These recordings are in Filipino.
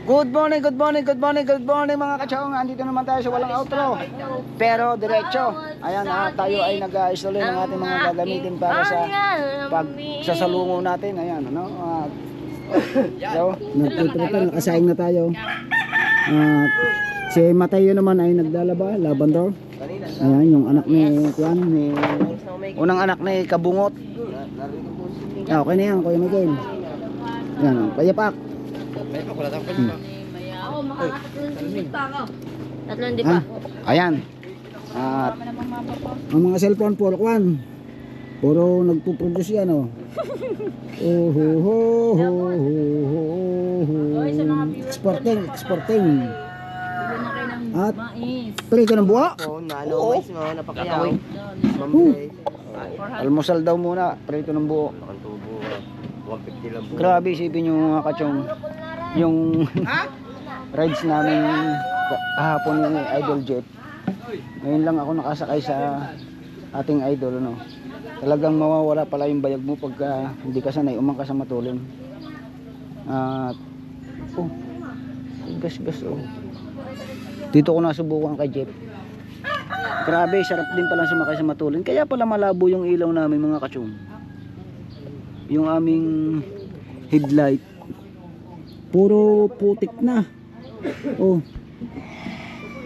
Good morning, good morning, good morning, good morning mga kachong. Andito naman tayo sa walang outro. Pero diretso. Ayan, tayo ay nag-install ng ating mga gagamitin para sa pagsasalungo natin. Ayan, ano? So, nagtuturutan, nakasaing na tayo. Si Mateo naman ay naglalaba, labandor. Ayan, yung anak ni Juan, unang anak ni Kabungot. Okay na yan, Kuya Miguel. Ayan, payapak. Tatlong di pa. Ayan. At ang mga cellphone puro kwan. Puro nagpo-produce yan oh. Exporting. At prito ng buha. Oo. Almusal daw muna, prito ng buho. Grabe, isipin nyo mga kachong yung rides namin kahapon ni Idol Jet. Ngayon lang ako nakasakay sa ating idol, ano. Talagang mawawala pala yung bayag mo pagka hindi ka sanay umangka sa matulin. At gas oh. Dito ko nasubukan kay Jeff. Grabe, sarap din pala sumakay sa matulin. Kaya pala malabo yung ilaw namin mga kachong. Yung aming headlight puro putik na. Oh.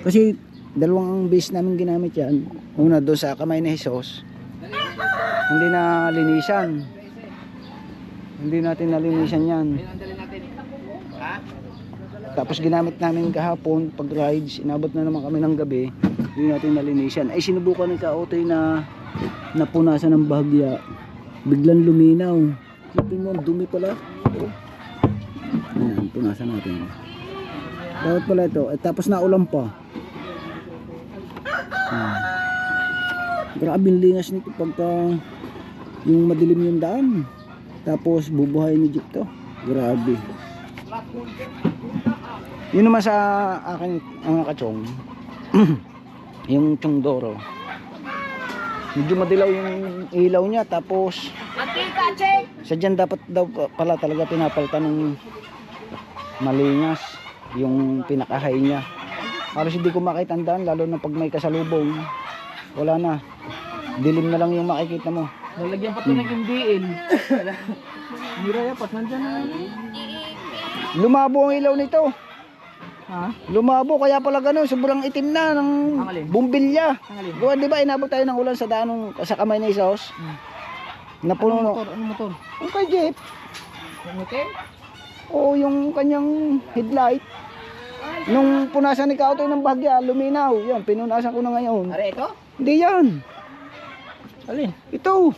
Kasi dalawang base namin ginamit yan. Una doon sa kamay ni Jesus. Hindi na linisan. Hindi natin nalinisan yan. Tapos ginamit namin kahapon pag rides. Inabot na naman kami ng gabi. Hindi natin nalinisan. Ay sinubukan ni Kaotoy na napunasan ng bahagya. Biglang luminaw. Sipin mo, dumi pala. Oh. Ayan, punasan natin. Dapat pala ito. Tapos naulan pa. Grabe yung lingas nito pagka yung madilim yung daan. Tapos bubuhay ni Jeep to. Grabe. Yun naman sa akin ang kachong. Yung Chongdoro. Medyo madilaw yung ilaw niya. Tapos sa dyan dapat daw pala talaga pinapalitan ng malingas yung pinakahay niya. Halos hindi ko makita ang daan, lalo na pag may kasalubong. Wala na, dilim na lang yung makikita mo. Lalagyan pa ito ng MDL. Mira yan, pat nandyan na. Lumabo ang ilaw nito. Ha? Lumabo, kaya pala gano'n, sobrang itim na ng bumbilya. Gawa, di ba inabot tayo ng ulan sa daan sa kamay ni Isos? Napuno. Ano motor? Yung kay Jeep. Okay? Oo, yung kanyang headlight. Nung punasan ni Kaotoy ng bahagya, luminaw. Yan, pinunasan ko na ngayon. Are ito? Hindi yan. Alin? Ito.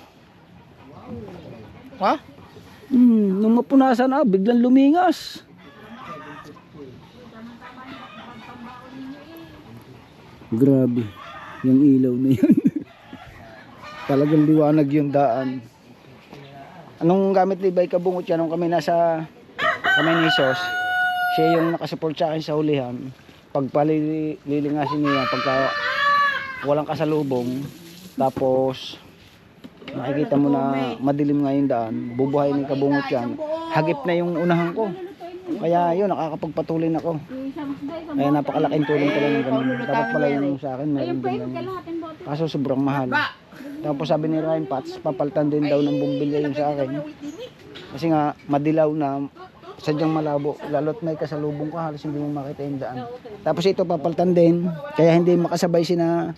Ha? Nung mapunasan biglang lumingas. Grabe. Yung ilaw na yun. Talagang liwanag yung daan. Anong gamit ni Bay Kabungot yan? Nung kami nasa kamay ni Sos, siya yung nakasupport sa akin sa hulihan. Pagpalilingasin niya pagka walang kasalubong, tapos makikita mo na madilim nga yung daan, bubuhay ni Kabungot yan, hagip na yung unahan ko. Kaya yun, nakakapagpatulin ako. Kaya napakalaking tulong pala ng ganun. Dapat pala yung sa akin meron din ganun. Kaso sobrang mahal. Tapos sabi ni Ryan Pats, papalitan din daw ng bumbilya yung sa akin. Kasi nga madilaw na, sadyang malabo, lalo't may kasalubong ka, halos hindi mo makita yung daan. Tapos ito papalitan din, kaya hindi makasabay sina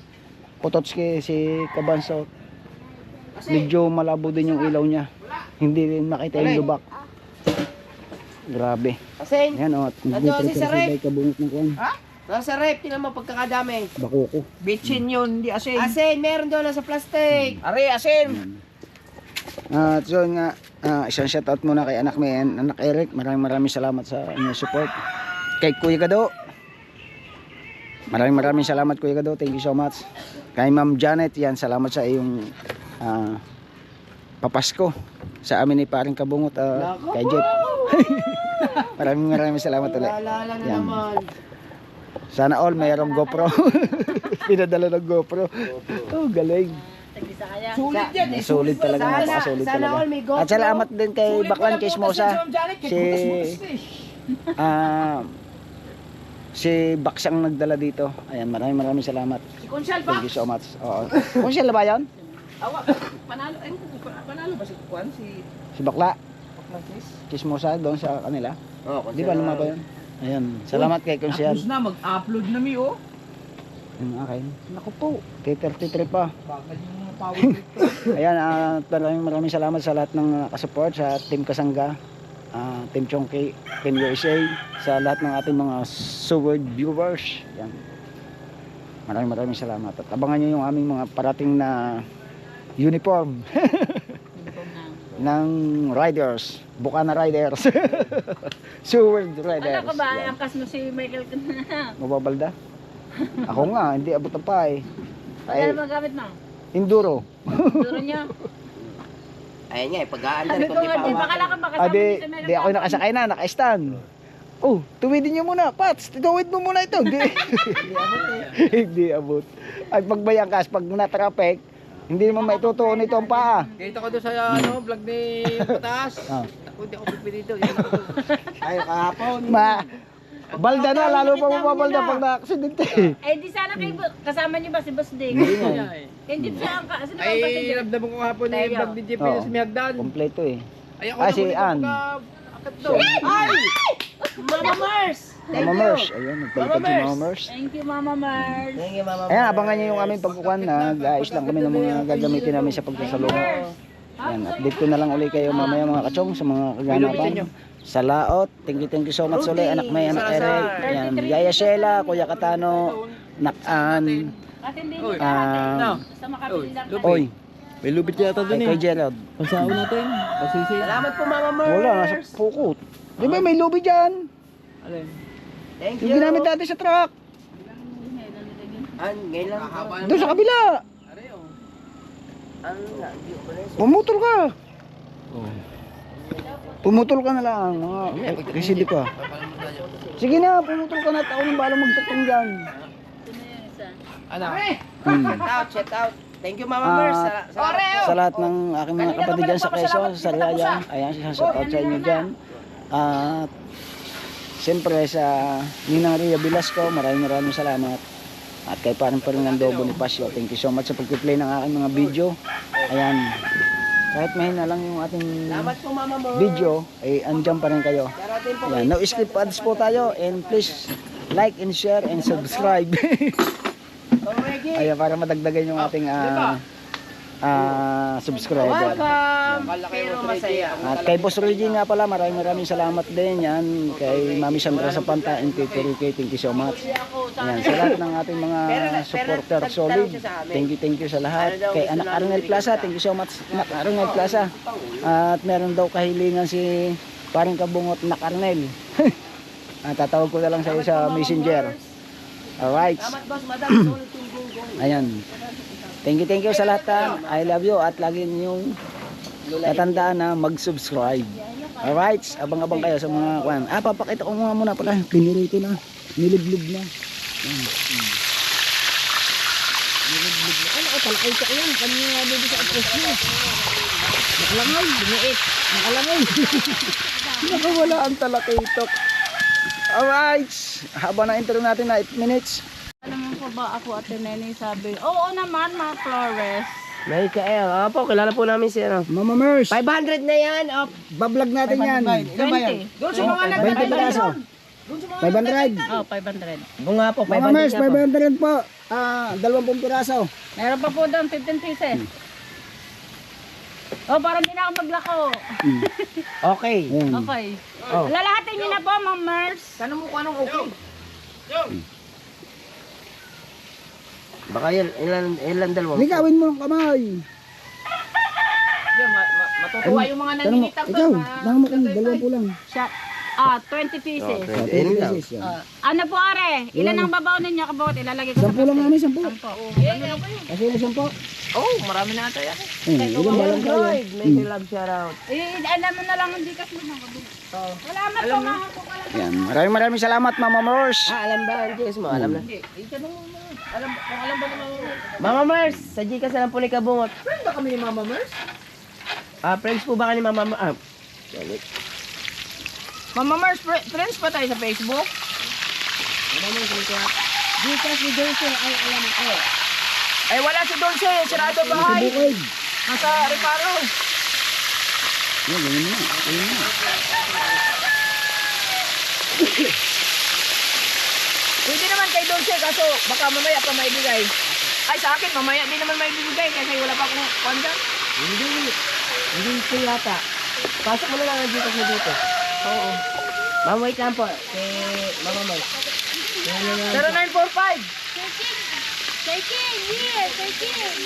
Pototski, si Kabanso. Medyo malabo din yung ilaw niya, hindi rin makita yung lubak. Grabe. Asin! Yan o, Nandiyo si Sarep! Kabungot ng kuwan. Ha? Nasa rep, tingnan mo pagkakadami. Bakoko. Bitchin yun, hindi asin. Asin, meron doon nasa plastic. Are, asin! At so nga, isang shoutout muna kay anak men, anak Eric. Maraming salamat sa inyong support. Kay Kuya Gado, maraming salamat Kuya Gado, thank you so much. Kay Ma'am Janet, yan, salamat sa iyong papasko sa amin ni paring Kabungot, kay Jeff. maraming salamat ulit. Yan. Sana all mayroong GoPro. Pinadala ng GoPro. Oh, galing. Sulit yan eh. Sulit talaga, napakasulit talaga. At salamat din kay Baklan Kismosa. Si Si Bax ang nagdala dito. Ayan, maraming salamat. Si Conchal ba? Thank you so much. Oo. Kung siya ba yan? Awa, panalo, panalo ba si Juan? Si Bakla. Francis? Chismosa doon sa kanila. Oh, Di ba lumaba yun? Ayan. Salamat kay Conchal. Tapos na, mag-upload na mi, oh. Yung akin. Naku po. K33 pa. Bakal yung mga power dito. Ayan, maraming salamat sa lahat ng nakasupport sa Team Kasangga, Team Chongki, Team USA, sa lahat ng ating mga Sword viewers. Ayan. Maraming salamat. At abangan nyo yung aming mga parating na uniform ng Riders, Bukana Riders. Sword Riders. Ano ka ba? Yan. Angkas mo si Michael ka na. Mababalda? Ako nga, hindi abot pa eh. Ano ba gamit mo? Enduro. Duro niya. Ayun nga, pag-aandar Sabi ko ko di nga, di pa. baka lang ka makasama Di si Michael. ako nakasakay na, naka-stand. Oh, tuwidin nyo muna, Pats. Tuwid mo muna ito. Hindi. Hindi abot. At pagbayangkas, pag na-traffic, hindi naman maitutuon ito ang paa. Kita ko doon sa vlog ni Patas. Ah. Ako, hindi ako pipili dito. Yan ako. Ay, kahapon. Balda na, lalo pa mababalda pag na-aksidente. Eh di sana kayo, kasama niyo ba si Boss Ding? Hindi na. Hindi siya ang sino ba Ay, kasi ramdaman ko kahapon ni Tayo. vlog ni JP Oo. sa Mihagdan. Kompleto eh. Ay, ako Ah, si nakulit Ann. ako akit doon. Mama Mars! Mama Mers. Ayun, nagpalipad si Mama Mers. Thank you, Mama Mars. Thank you, Mama. Ayan, abangan nyo yung aming pagkukuhan na guys lang kami ng mga gagamitin namin sa pagsasalungo. Ayan, update ko na lang ulit kayo mamaya mga kachong sa mga kaganapan. Sa laot, thank you so much ulit. Anak May, anak Eric. Ayan, Yaya Sheila, Kuya Katano, Nakan. At hindi Uy. niyo lahat Ah, sa makabili lang tayo. Oy, May lubit yata kay Kuya Gerald. Pasaw natin. Pasisi. Salamat po, Mama Mers. Wala, nasa pukot. Di ba may lobby dyan? Alin? Thank Yung you. ginamit dati sa truck. An, ngayon lang. Doon sa kabila. An, hindi ko pala yun. Pumutol ka. Pumutol ka na lang. Kasi di pa. Sige na, pumutol ka na. Ako nang balang magtuktong dyan. Ano? Shout out. Thank you, Mama Ah, Mers. Sa lahat ng aking mga kapatid dyan sa Quezon, sa Raya, ayan, shout out sa inyo dyan. At siyempre sa Ninang Ria Velasco, maraming salamat. At kay parang Fernando Bonifacio, thank you so much sa pag-play ng aking mga video. Ayan, kahit mahina lang yung ating Salamat po, Mama Mers. video, ay andyan pa rin kayo. Darating po. Ayan, no skip ads po tayo, and please like and share and subscribe. Ayan, para madagdagan yung ating subscriber. Welcome. Pero masaya. At kay Boss Reggie nga pala, maraming salamat din yan. Kay Mami Sandra sa Panta and kay Ricky, thank you so much. Yan, sa lahat ng ating mga supporter solid, thank you sa lahat. Kay Anak Arnel Plaza, thank you so much, Anak Arnel Plaza. At meron daw kahilingan si parang kabungot Anak Arnel. Tatawag ko na lang sa iyo sa Messenger. Alright. Salamat, boss. Madam. Ayan. Thank you sa lahat. I love you at lagi niyong natandaan na mag-subscribe. Alright, abang-abang kayo sa mga kwan. Papakita ko muna pala. Pinirito na. Niliblib na. Niliblib na. Ay, talakay ka yan. Kanina nga dito sa apos niya. Nakalangay. Biniit. Nakalangay. Nakawala ang talakay-tok. Alright. Haba na intro natin na 8 minutes. Alam mo po ba ako at Nene sabi, oo naman mga Flores. May kael. Po, kilala po namin si ano. Mama Mers. 500 na yan. Bablog natin yan. 20. Doon sa mga 20 piraso. 500. Oh, 500. Bunga po, 500 Mama Mers, na po. 500 po. 20 piraso. Meron pa po doon 15 pieces. Oh, parang hindi na ako maglako. Okay. Ayan. Okay. Oh. Lalahatin niyo na po, Ma'am Mers. Tanong mo kung anong okay. Baka ilan dalawa. Ligawin mo ng kamay. Yan, matutuwa yung mga Tanong mo, nanginitang ikaw, doon. lang mo kami, 20 lang. Shot. 20 pieces. Okay. 20 pesos yan. Ano po, are? Ilan ang babaw ninyo kabawat? Ilalagay ko sa 10 lang namin, 10. plastic. Kasi na 10. Oh, marami na ata yan. Ilan ba lang tayo? Android, may love shout out. Alam mo na lang hindi kasi mo kabawat. Salamat po, mga po ka lang. Yan, maraming salamat Mama Mers. Alam ba, Andres mo? Alam na. Hindi, itanong mo. Alam ba naman. Mama Mers, sa Gcash na lang po ni Kabungot. Friend ba kami ni Mama Mers? Friends po ba ka ni Mama Mers? Sorry. Mama Mars, friends pa tayo sa Facebook? Gcash ni Dulce, ay alam ko. Ay, wala si Dulce. Sirado bahay. Bukid. Nasa Reparo. Yan, ganyan na. Ganyan na. Pwede naman kay Dulce, kaso baka mamaya pa maibigay. Ay, sa akin, mamaya din naman maibigay kasi wala pa akong kwanda. Hindi ko yata. Pasok mo na lang ang Gcash mo dito. Oo. Ma'am, wait lang po. Mama Mars. 0945. Searching! Here! Searching!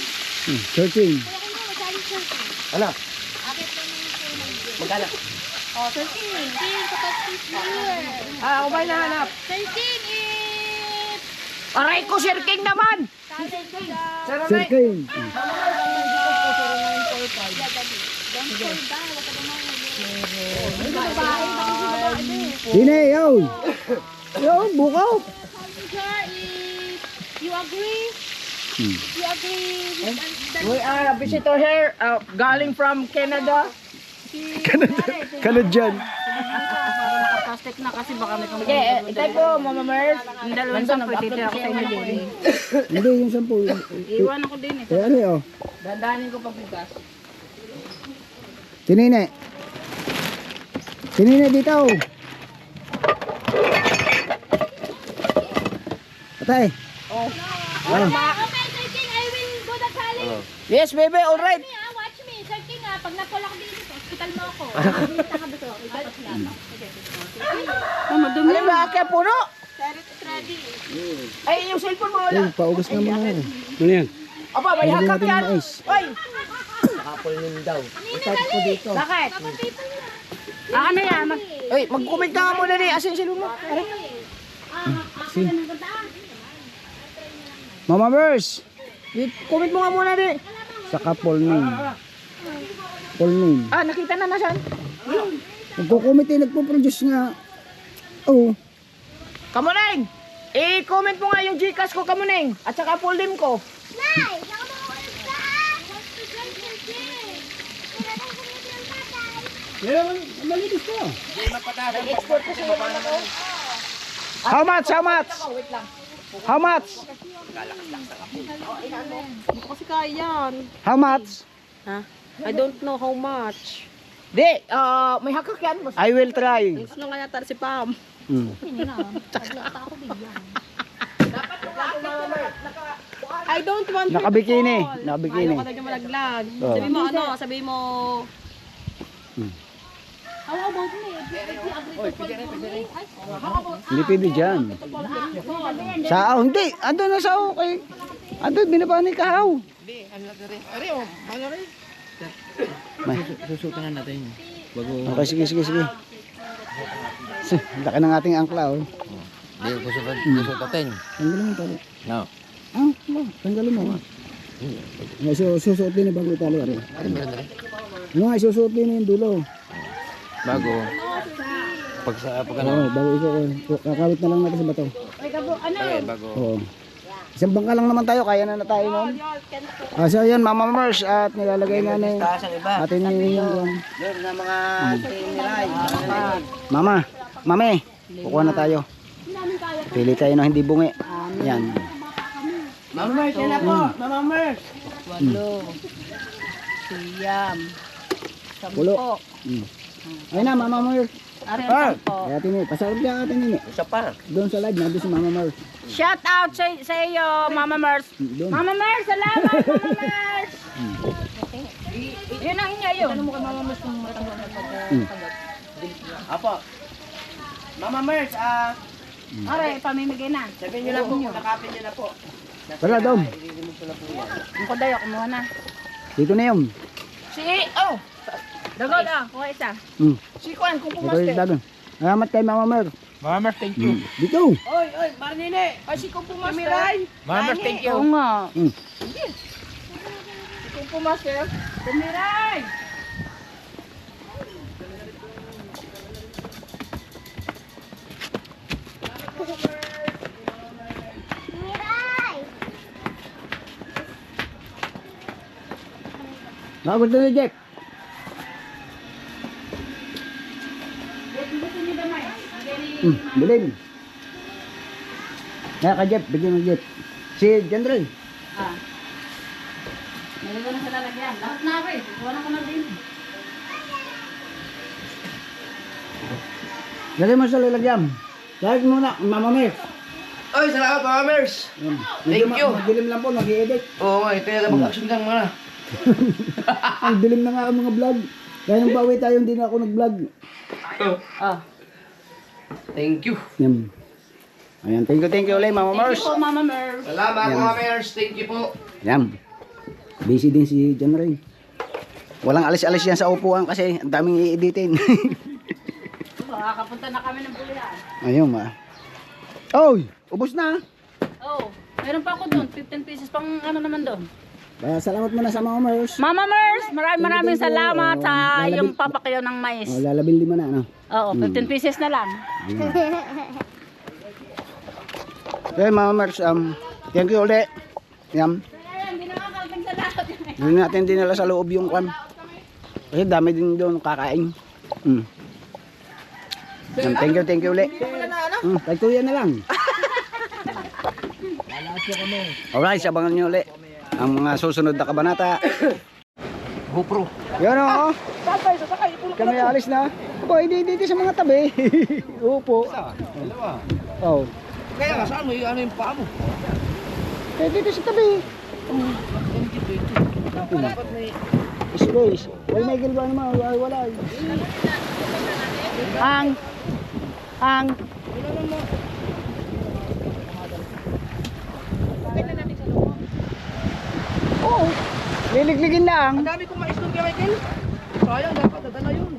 Searching. Wala ko na, masaling searching. Ano? Akit lang naman kayo ng Magkala. Oh, searching! Searching! Kapag here! Ako ba hinahanap? Searching it! Aray ko, Sir King naman! Searching! Searching. Don't fall down. Huwag ka naman. Sine, yun. Yun, bukaw. Sir, if you agree, if you agree with We are a visitor here, galing from Canada. Canadian. Plastic na kasi baka may kamay. Okay, itay ko, Mama Mers. Ang dalawang sampo, titira ako sa inyo din. Hindi, yung 10. Iwan ako din eh. Kaya ano yun? Dandanin ko pagbigas. Tinine. Tinine dito. Patay. Oh. Ano? Okay, searching, I will go the college. Yes, baby, all right. Me, watch me. Searching pag napulak dito, hospital mo ako. Pinita ka ba ito? Ipapos lang. Alin ba akin puno? Ready. Ay, yung cellphone mo wala. Ayun, paugas na muna. Ano yan? Aba, may Lagyan hakak natin yan. ng mais. Oy, Nakapol nun daw. Start ko dito. bakit? Paper na. Ano yan? Ay, mag-comment ka nga muna rin. Asin yung cellphone mo. Si. Mama Mers. Comment mo nga muna rin. Saka full name. Full name. Ah, nakita na na siya. Nagko-comment eh, nagpo-produce nga. Oo. Kamuneng! I-comment mo nga yung Gcash ko, Kamuneng. At saka full name ko. Nay, nakamawalan ka. What's the junk searching? Kaya lang kumiti ang tatay. Malinis ko. Export ko sa iyo ako. How much? How much? Wait lang. How much? Hindi ko kasi kaya yan. How much? I don't know how much. Di, may hakak yan. I will try. Gusto nga yata si Pam. Hmm. I don't want her Nakabikini. to fall. Nakabikini. Ayaw ka na niya malaglag. Oh. Sabi mo ano, sabi mo, How about me? If you agree to fall for me? How about Hindi pwede dyan. Sao? Hindi. Ando na sao kay... Ando, binabani ka haw. May. Susukan na natin. Okay, sige, sige, sige. Laki ng ating angkla, oh. Hindi ko susukatin. Tanggalin mo tali. No. Ah, tanggalin mo. Nga, susuot din bago itali. Ano nga, susuot din yung dulo. Bago. Pag Oo, bago ikaw. Kakawit na lang natin sa bato. bago. Oo. Isang bangka lang naman tayo, kaya na tayo noon. So yan, Mama Mers, at nilalagay nga na Taas ang iba. atin yung... Doon na mga tiniray. Mama, mami, kukuha na tayo. Pili tayo ng hindi bungi. Yan. Mama Mers, yan na po. Mama Mers. Siyam. Pulo. Ayun na, Mama Mers. Ariyan po. Kaya tini, pasarap ka atin nini. Isa par. Doon sa live, nandun si Mama Mers. Shout out sa iyo, Mama Mers. Doon. Mama Mers, salamat, Mama Mers. Yun ang inyo yun. Ano mo kay Mama Mers kung matanggap na pagkatanggap? Apo. Mama Mers, Aray, pamimigay na. sabihin niyo lang po, nakapin niyo na po. Wala, Dom. Ang kodayo, kumuha na. Dito na yun. Dagaw na, kuha isa. Si Kwan, kung Ito pumaste. yung dagan. Salamat kay Mama Mers. Mama Mers, thank you. Dito. Oy, Marnine. Ay, si kung pumaste. Mama Mers, thank you. Oo nga. Mm. Si kung pumaste. Tumiray. Nakagod na ni Jeff. Dilim. Kaya ka Jeff, bigyan mo Jeff. Si Jandrel. Ah. Meron ko na sa lalagyan. Lahat na ako eh. Wala ko na din. Lagay mo sa lalagyan. Lagay mo na, Mama Mer. Ay, salamat mga Mers. Thank you. Dilim lang po, mag-i-edit. Oo nga, ito yung mag-action kang mga. Ang dilim na nga ang mga vlog. Kaya nung bawi tayo, hindi na ako nag-vlog. Ah. Thank you. Yan. Ayan, thank you ulit, Mama Mars. Thank you po, Mama Mer. Salamat mga Mers. Thank you po. Yan. Busy din si John Ray. Walang alis-alis yan sa upuan kasi ang daming i-editin. Makakapunta na kami ng bulihan. Ayun, ma. Oy, ubos na. Oh, meron pa ako doon. 15 pieces pang ano naman doon. Kaya salamat muna sa Mama Mars. Mama Mers, maraming salamat sa Lalabil- yung papakayaw ng mais. Oh, lalabil lima na, ano? Oo, 15 pieces na lang. Okay, Mama Mars, thank you ulit. Yan. Hindi na makakalagang salamat. Hindi natin dinala sa loob yung kwan. Kasi dami din doon kakain. Yan, thank you ulit. Tag tuya na lang. Alright, sabangan nyo ulit ang mga susunod na kabanata. GoPro. Yan o. Kami alis na. Aba, hindi dito sa mga tabi. Upo. Dalawa. Oh. Kaya nga, saan mo yung ano yung paa mo? Eh, dito sa tabi. Dapat may... Space. Wala may gilwa naman. Wala. Ang Oo. Liligligin lang. Ang dami kong mais doon kay Michael. Sayang, dapat dadala yun.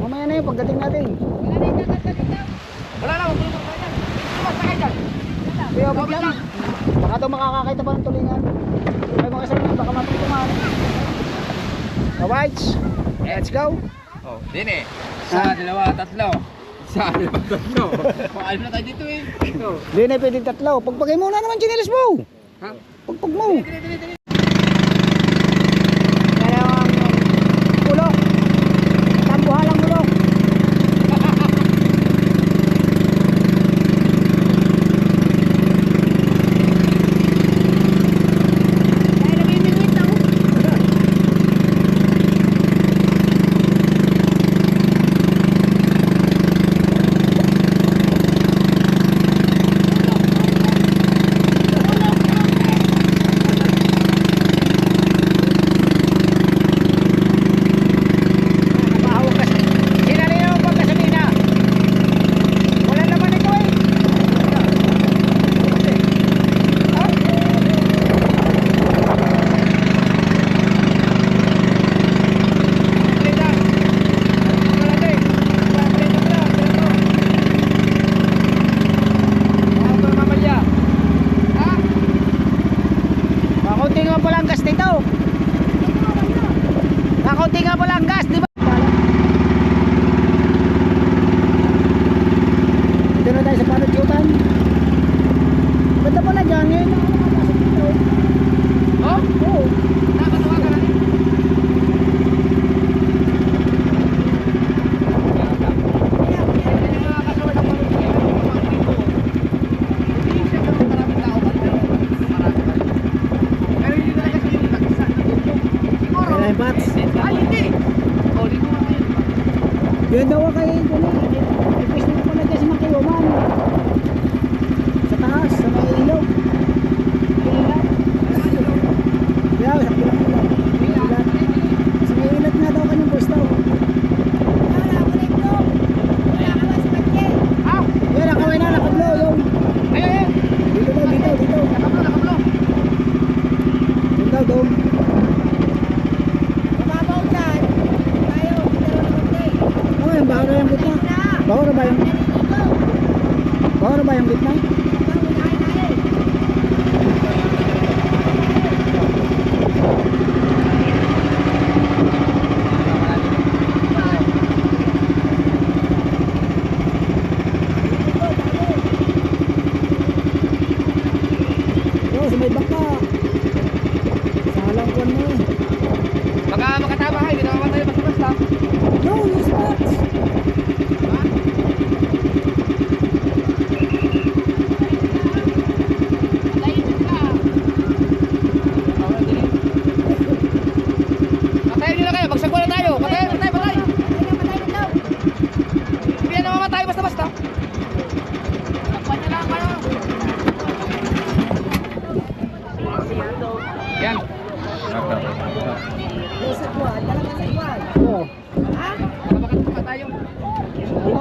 Mamaya na yun pagdating natin. Wala na, wag mo na kaya. Sakay dyan. Kaya wag lang. Baka daw makakakita pa ng tulingan. May mga sarang baka matutuman. Alright. Let's go. Oh, din eh. Isa, dalawa, tatlo. Isa, dalawa, tatlo. Paano na tayo dito eh. Hindi na pwedeng tatlo. Pagpagay mo na naman chinilis mo. Ha? Pagpag mo. Kaya ang bulok. Tambuhalang bulok. Kakunti nga pala ang gas nito. Kakunti nga pala ang gas, di ba? Dito na tayo sa panudyutan. Ganda pala dyan, ngayon na ako nakapasok dito. Oh? Oo. Nakakatawa ka na rin. Kaya yung bats. Ay, hindi! Oh, dito nga kayo. Yun daw kayo dyan eh. Ipis na pala dyan sa Makiuman. Sa taas, sa may ilog. Ilat. Yeah, sa pilang ilog. Ilat. Sa may ilat nga daw kanyang pwesto. Yan, nakaway na, nakablo. Yung. Ayun, ayun! Dito daw, dito. Nakablo, nakablo! Yun daw, doon. Oh, yung baho na yung gitna. Baho na ba yung... Baho na ba yung gitna? Oh, sa may baka. Salang kwan mo eh. Baka makatama kayo, hindi naman tayo basta-basta. No, yung spots.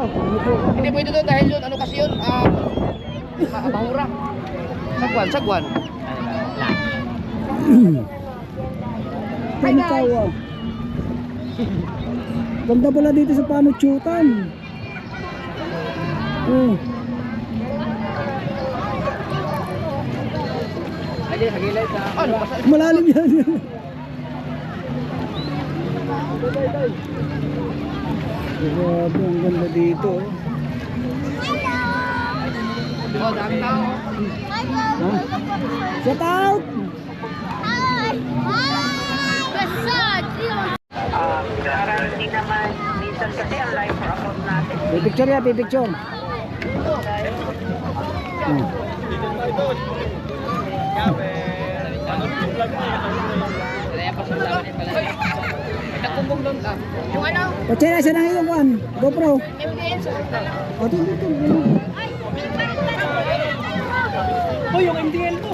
Hindi pwede doon dahil yun, ano kasi yun, bahura. Sagwan. Panitawa. Ganda pala dito sa panuchutan. Oh. Ano ba? Malalim yan. Grabe, ang ganda dito. Oh, dami tao. Ha? Shout out! Hi! Massage! Hindi naman, minsan kasi ang live for account natin. Pipicture ya, pipicture. Hmm. Yung ano, Pachera, saan ang iyong kuhan? GoPro. MDN sa O, dito. Oh, yung MDL ko.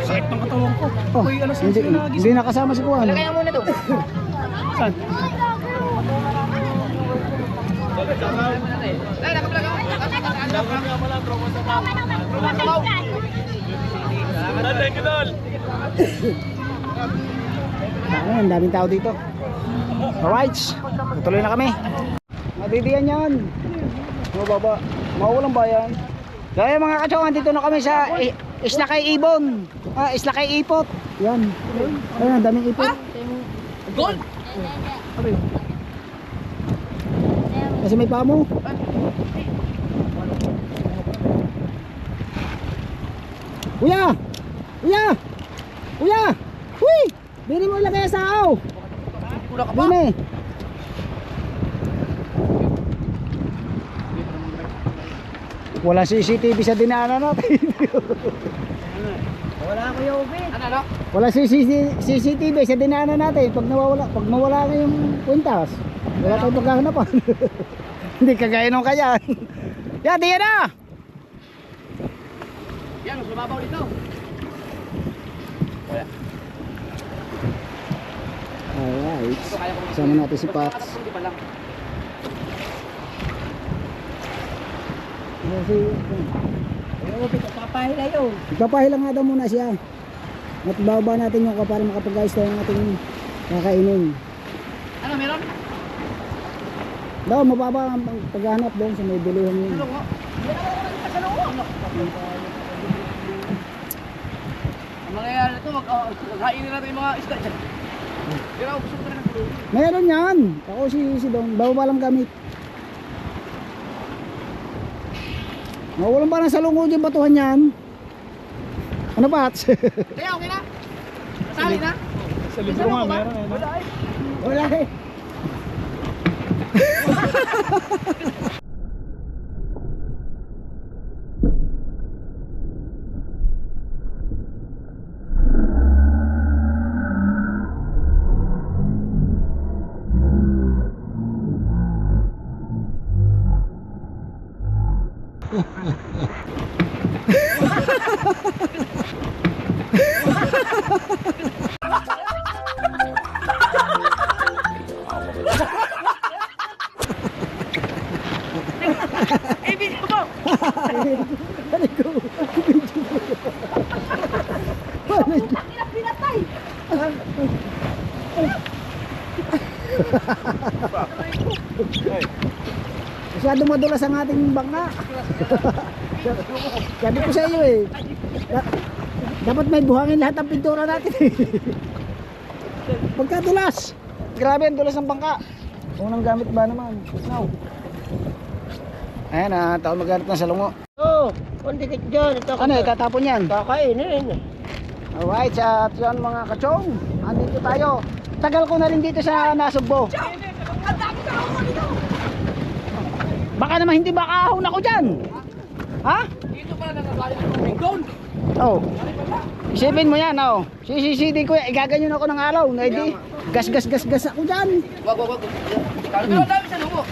Sakit ng katawan ko. Oh, hindi nakasama si kuhan. Kaya muna doon. Saan? Ay, nakaplaga ako. Ang daming tao dito. Alright, tuloy na kami. Madidiyan yan. Mababa. Maulang bayan. Kaya mga kachongan, dito na kami sa Isla kay Ibon. Isla kay Ipot. Yan. Ayun, ang daming ipot. Gold! Kasi may pamo. Kuya! Kuya! Kuya! Huy! Bili mo ilagay sa sao. Pula ka pa. Bili. Wala CCTV sa dinaanan natin. Wala ako yung ubit. Ano? Wala CCTV sa dinaanan natin. Pag mawala na yung kwintas, wala tayong paghahanapan. Hindi kagaya nung kayan. Yan, diyan na! Yan, sumabaw dito. Alright. Kasama natin si Pax. Hindi pa lang. Papahila yun. Ipapahila nga daw muna siya. At bababa natin yung para makapag-ayos tayo ng ating kakainin. Ano, meron? Daw, mababa ang paghanap doon sa may bilihan yun. Ano ko? Yan ako naman sa loob. Ang mangyayari nito, magkainin natin yung mga isda dyan. Yan ako, gusto ko na ng kulong. Meron yan. Ako si Don. Bababa lang gamit. Mawalan pa ng salungod yung batuhan yan. Ano pa? Kaya okay na? Nasali na? Sa libro nga, meron eh. Wala eh. Wala eh. Eh, video mo! Pinatay! Masyadong madulas ang ating bangka. Sabi ko sa iyo eh. Dapat may buhangin lahat ng pintura natin eh. Pagkadulas. Grabe ang dulas ng bangka. Unang gamit ba naman? Now. Ayan na, taon maghanap ng salungo. Oo, kung dikit dyan. Ito Ano, itatapon yan? kakainin. Alright, at yun mga kachong, andito tayo. Tagal ko na rin dito sa Nasugbo. Baka naman hindi makahon ako dyan. Ha? Dito pala nagagalit ng tubig doon. Oh. Isipin mo yan, oh. Sisisidi ko yan, igaganyan ako ng araw. Hindi, gas ako dyan. Wag. Pero dami sa lumo.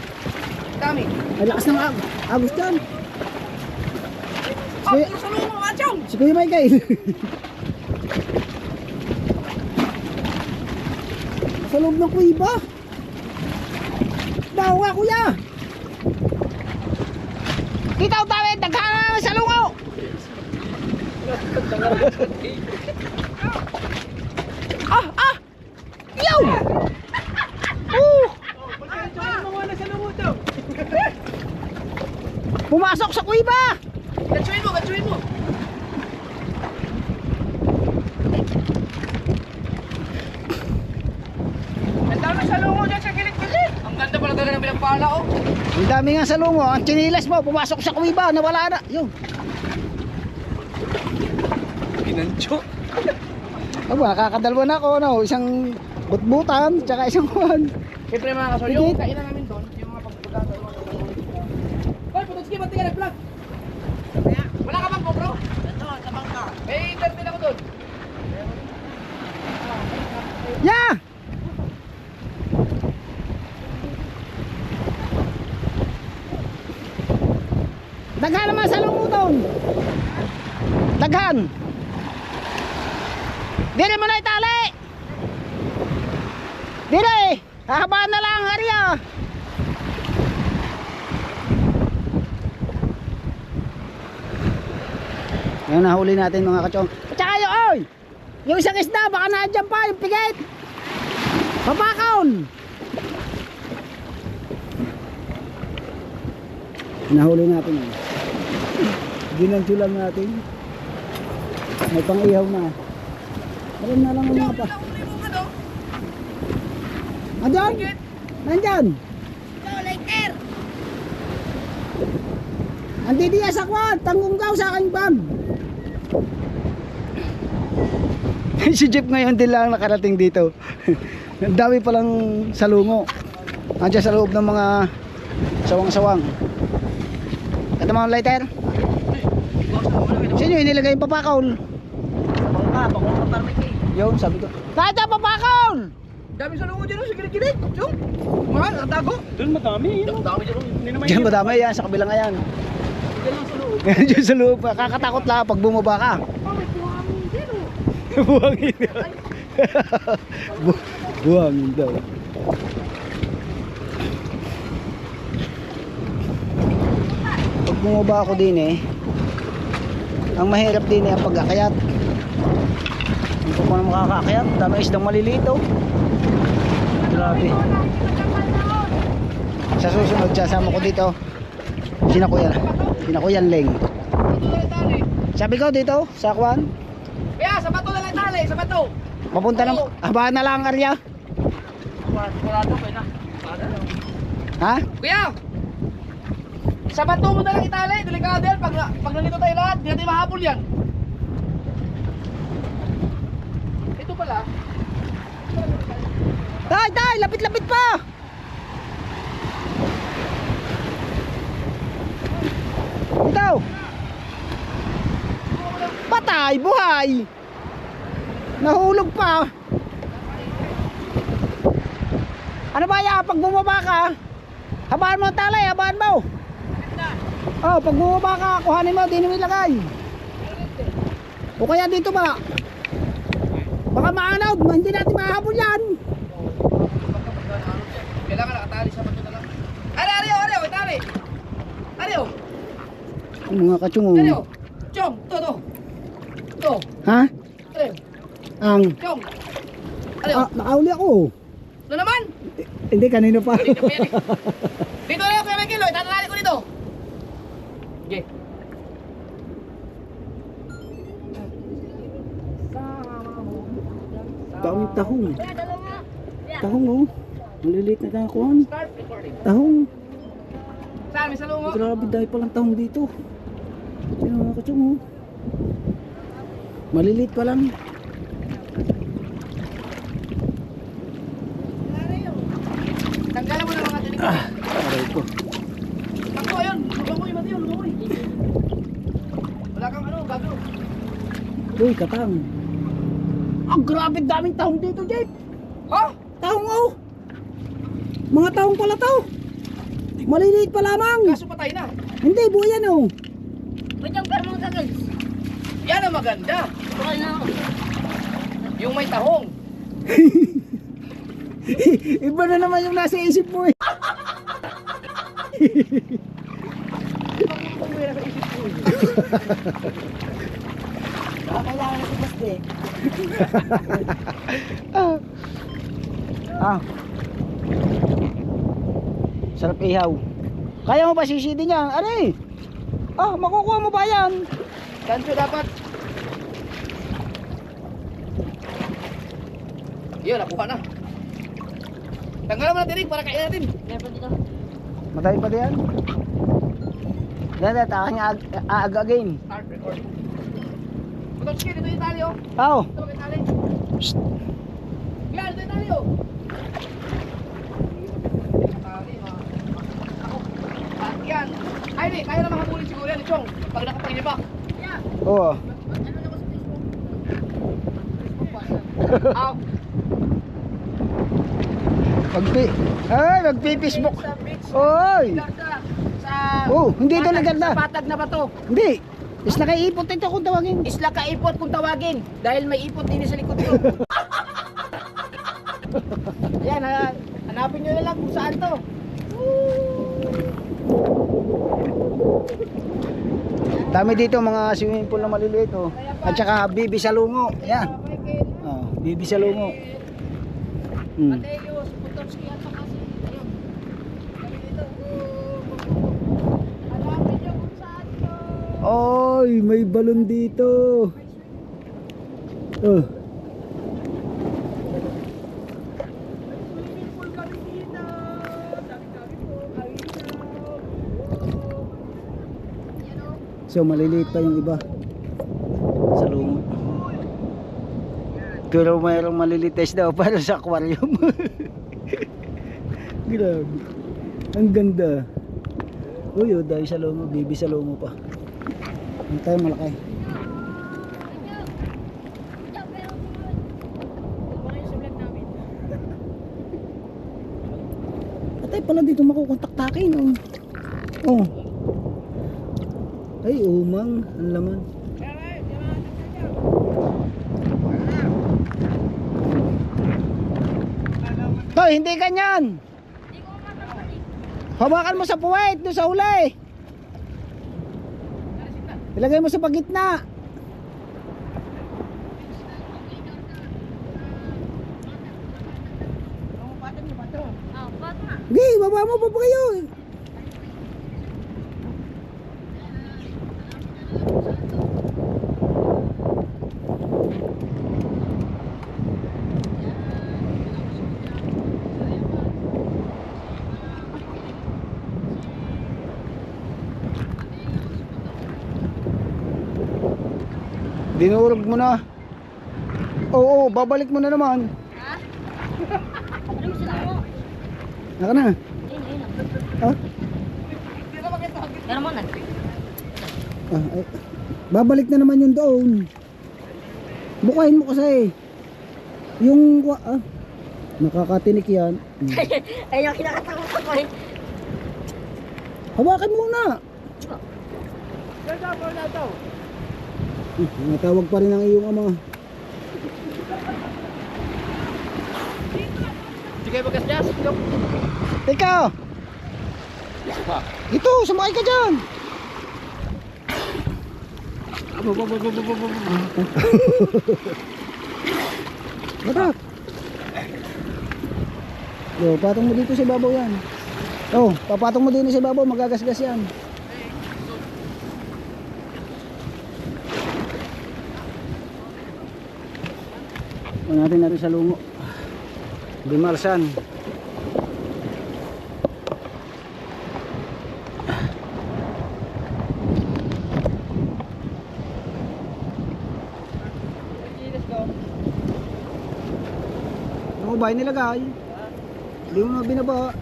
Dami. May lakas ng agos dyan. Kuya- puro salungo, Achong. Si Kuya Michael. Sa loob ng kuiba. Daw nga kuya. Kita o tawid, daghan sa lungo. Ah! Yo! Pumasok sa kuiba. Gatsuin mo. Ang dami salungo dyan sa gilid-gilid. Ang ganda pala talaga ng pinagpala, oh. Ang dami nga sa lungo. Ang chinilas mo, pumasok sa kuiba. Nawala na. Yun. Pinancho. Aba, nakakadalwa na ako. No? Isang butbutan, tsaka isang kuhan. Siyempre mga kasol, yung kainan namin doon, yung mga pagbutan sa mga Hoy, Pututski, ba't ka nag-vlog? Wala ka bang GoPro? Ito, sa bangka. May 13 ako doon. Yeah! Daghan naman sa lungo doon. Daghan. Dire mo na itali. Dire. Hahabaan na lang, Arya. Yan nahuli natin mga kachong. At saka yun, oy! Yung isang isda, baka nandiyan pa, yung pigit. Papakaon. Nahuli natin yun. Ginancho lang natin. May pang-ihaw na. Alam na lang ang mga pa. Andyan! Nandyan! Andi diya sa kwad, tangunggaw sa aking bag. Si Jeep ngayon din lang nakarating dito. Ang dami palang salungo. Andiyan sa loob ng mga sawang-sawang. Ito mga lighter. Sino yung nilagay yung papakaw? Yun, sabi ko. Kahit ang papakaw! Dami salungo dyan, oh, sa gilid-gilid. Yung, mahal, ang tago. Doon madami. Ang dami dyan, oh. Diyan madami yan, sa kabilang ayan. Diyan lang sa loob. Diyan sa loob, kakatakot lang pag bumaba ka. Buhangin daw. Buhangin daw. Pag bumaba ako din ang mahirap din ang pag-akayat. Hindi ko na makakakayat. Dami isdang malilito. Grabe. Sa susunod, sasama ko dito. Sina Kuya Leng. Sabi ko dito, sa Kwan. Kaya, sa bato na lang tali, sa bato. Papunta na, habaan na lang Arya. Kurado, pwede na. Ha? Kuya! Sa bato mo na lang itali, delikado yan. Pag nandito tayo lahat, di natin mahabol yan. Ito pala. Tay, lapit-lapit pa. Ito. Patay, buhay. Nahulog pa. Ano ba ya, pag bumaba ka, habaan mo ang talay, habaan mo. Oh, pag bumaba ka, kuhanin mo, din mo ilagay. O kaya dito ba? Baka maanaw, hindi natin mahabol yan. Kailangan nakatali sa bato na lang. Ari, itali. Ari, Mga kachong. Ari, Chong, to. To, Ha? Ari, Ang. Chong. Ari, Nakauli ako. ito naman. Hindi, kanino pa. Dito na yung kaya may kilo, itatali ko dito. Okay. Daming tahong. Tahong oh. Maliliit na kakuhan. Start recording. Tahong. Saan, may salungo? Grabe, dahil palang tahong dito. Yan mga kachong oh. Maliliit pa lang. Tanggalan mo na mga tinig. Aray ko. Ako, ayun. Lumangoy, Mateo, lumangoy. Wala kang ano, gagawin. Uy, katang. Ang grabe, daming tahong dito, Jeep. Ha? Tahong oh. Mga tahong pala to. Maliliit pa lamang. Kaso patay na. Hindi, buhay yan oh. Ba't yung karmong sagil? maganda. Bukal na ako. Yung may tahong. Iba na naman yung nasa isip mo eh. Kailangan na si Baste. Ah. Sarap ihaw. Kaya mo ba sisidin yan? Aray! Ah, makukuha mo ba yan? Kanso dapat. Yun, nakuha na. Tanggalan mo na tinig para kain natin. Meron dito. Matay pa diyan? Dada, takan niya aagagin. Start recording. Putotski, dito yung tali oh. Aw! Ito yung tali. Yan, dito yung tali oh. Tali, ako. At yan. Ay, di, kaya na makabulin siguro yan, Chong. Pag nakapagilibak. Oo. Aw. Magpi-Facebook. Oy! Hindi ito naganda. Sa patag na ba to? Hindi. Isla kay ipot ito kung tawagin. Isla ka ipot kung tawagin. Dahil may ipot din sa likod ko. Yan, hanapin nyo na lang kung saan to. Dami dito mga swimming pool na maliliit oh. At saka bibi sa lungo. Yan. Oh, bibi sa lungo. Mateos, Putotski at saka si... Ayun. Kami dito. Hanapin nyo kung saan to. Oy, may balon dito. Oh. Swimming pool kami dito. Dami-dami po. Kami dito. Yan o. So maliliit pa yung iba. Sa lungo. Pero mayroong malilites daw para sa aquarium. Grabe. Ang ganda. Uy, oh, dahil sa lungo, bibi sa lungo pa. Ang tayo malaki. Atay pala dito makukontaktakin. Oh. Oh. Ay, umang. Ang laman. Toy, hindi ganyan. Hawakan mo sa puwet, doon sa ulay. Ilagay mo sa pagitna. Hindi, baba mo pa kayo. Dinurog mo na. Oo, babalik mo na naman. Ano mo sila mo? Naka na. Ha? Meron mo na. Ay, babalik na naman yun doon. Bukahin mo kasi. Yung nakakatinik yan. Ayun yung kinakatakot ko eh. Hawakan muna. Natawag pa rin ang iyong ama. Sige, bagas-gas. Teka. Ito, sumakay ka dyan. Batak. Yo, patong mo dito sa babaw yan. Oh, papatong mo din sa babaw, magagasgas yan. Natin sa lungo. Bimarsan. Ano ba nilagay? Hindi mo na binaba.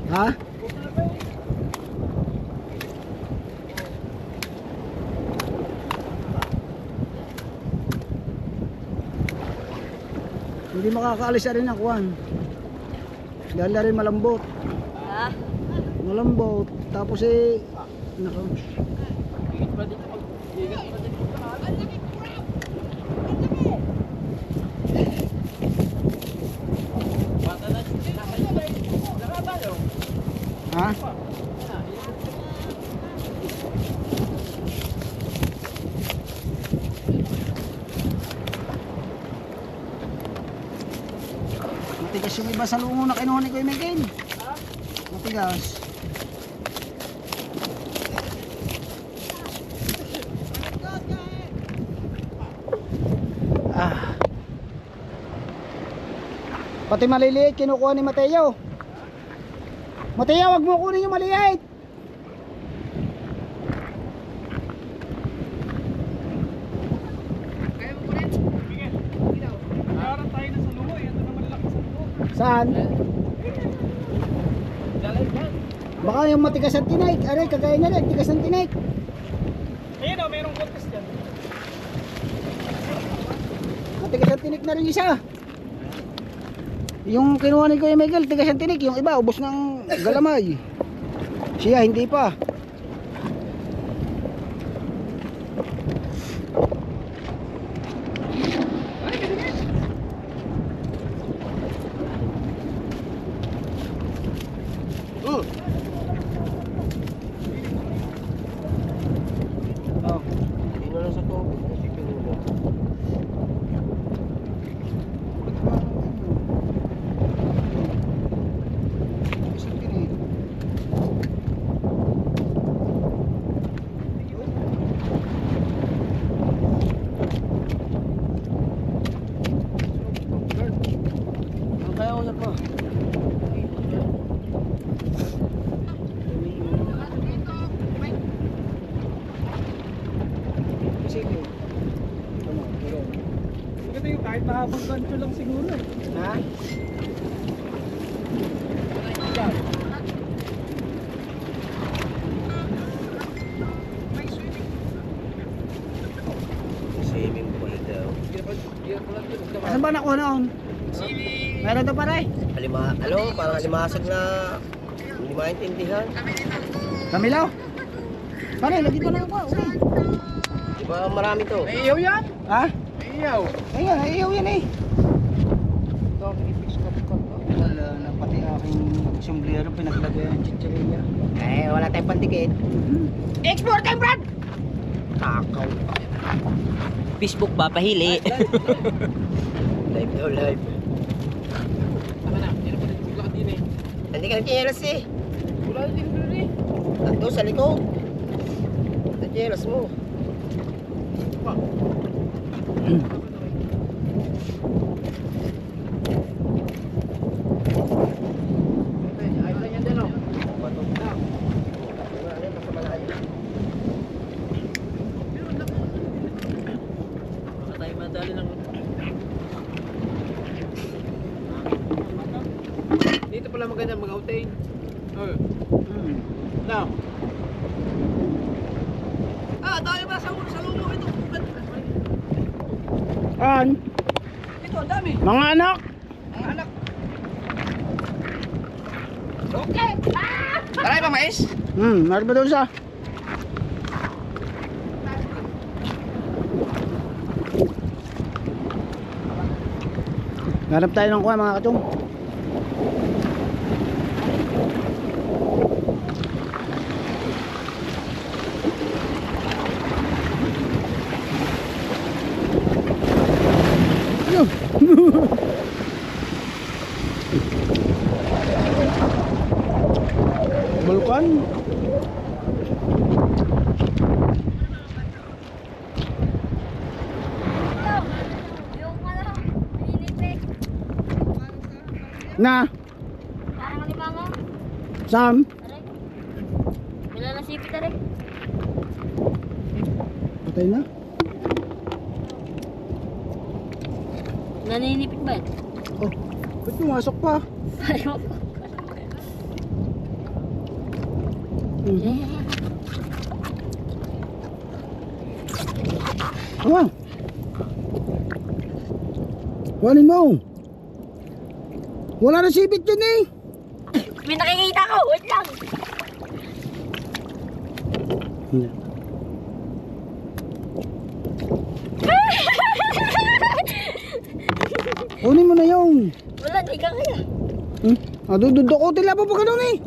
Ha? Hindi makakaalis na rin ang kuwan. Dahil na rin malambot. Ah, Malambot. Tapos eh, nako. Ha? Matigas yung iba sa lungo na kinuha ni Kuya Miguel. Matigas. Ah. Pati maliliit kinukuha ni Mateo. Mateo, wag mo kunin yung maliit. Saan? Baka yung matigas ang tinik. Aray, kagaya na rin, tigas ang tinik. Ayun o, mayroong contest dyan. Matigas ang tinik na rin isa. Yung kinuha ni Kuya Miguel, tigas ang tinik. Yung iba, ubos ng galamay. Siya, hindi pa. Oh. Tinulong sa tubig. Kasi tinulong. Kaya usap mo. Sige. Ano, pero. Maganda yung kahit mahabang gancho lang siguro eh. Ha? Swimming pool daw. Saan ba nakuha noon? Meron to pare? Parang limasag na hindi maintindihan. Kamilaw? Pare, lagi ko na ako. Okay. Di ba marami to? May iyaw yan? Ha? May iyaw. Ayan, ayaw yan eh. Wala na pati aking sombrero pinaglagay ng chichirya. Eh, wala tayong pandikit. Export time, Brad! Takaw. Facebook ba? Pahili. Live daw, live. Tama na, hindi na pala bigla ka din eh. Hindi ka nagkiyelas eh. Wala na din doon eh. Nandun sa likod. Nagkiyelas mo. Ayos lang yan din oh. Bato na. Wala na, basta malayo. Baka tayo madali lang. Dito pala maganda mag-outain. Oh. Now. Ah, dami pala sa lumo ito. An? Ito, ang dami. Mga anak! Ang anak. Okay. Ah! Taray pa mais? Meron ba doon sa? Ganap tayo ng kuha mga katong. Ayun. Bulkan. Yung ano, minipik. Na, Parang limango. Sam. Aray. Wala na sipit aray. Patay na. Naninipit ba? Oh, ba't pumasok pa? Ayaw. Awa. Kuhanin mo. Wala na sipit yun eh. May nakikita ko. Wait lang. Kunin mo na yung. Wala, di ka kaya. Dududukotin lang pa ganun eh.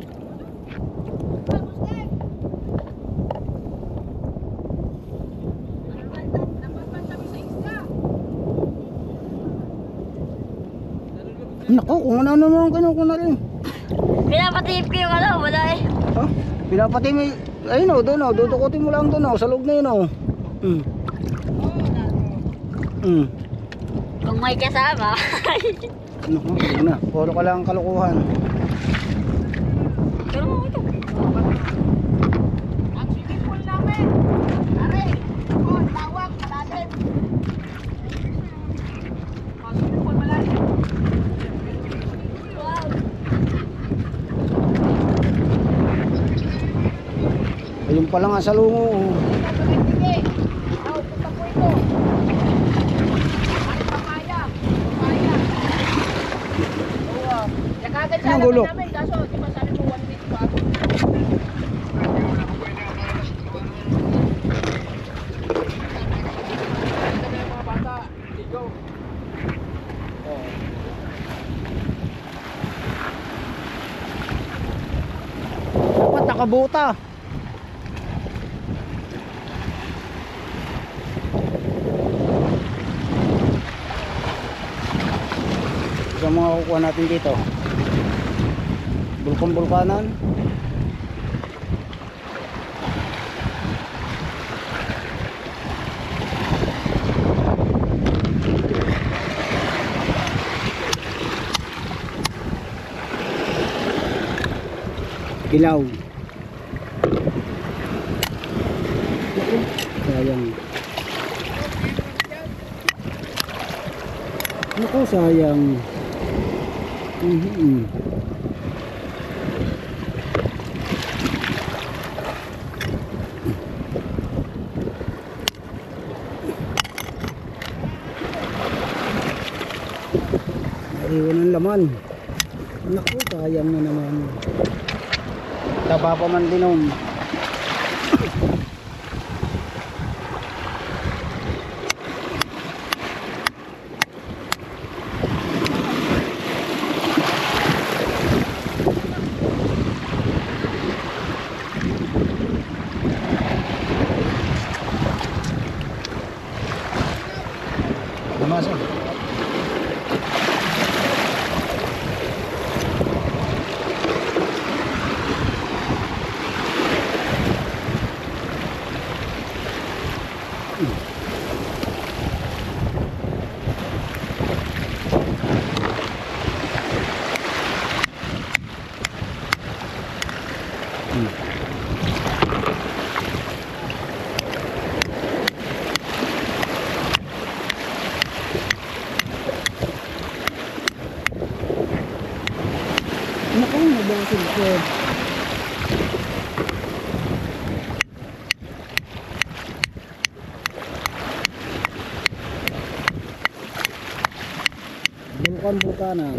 Naku, kung ano naman kinukuha rin. Pinapatip ko yung ano, wala eh. Ha? Pinapati mo, ayun o, doon o, dudukotin mo lang doon o, sa loob na yun o. Kung may kasama. Naku, yun na, puro ka lang kalukuhan. Pero mo ito. Ang swimming pool namin. Are, oh, tawag, malalim. Ang swimming pool malalim. Wow. Ayun pala nga sa lungo o. Sige, punta po ito. Ay, papaya. Papaya. Oo. Nagkagad sa Anong gulo? alaman namin, kaso di ba sabi mo 1 week pa? Ito na yung mga bata. Ligo. Dapat nakabuta. Sa mga kukuha natin dito, bulkan-bulkanan. Ilaw. Sayang. Naku, sayang. Iwan ang laman. Naku, sayang na naman. Taba pa man din nun. Lumasa. Naku, nabasin ko. Bulkan-bulkanan.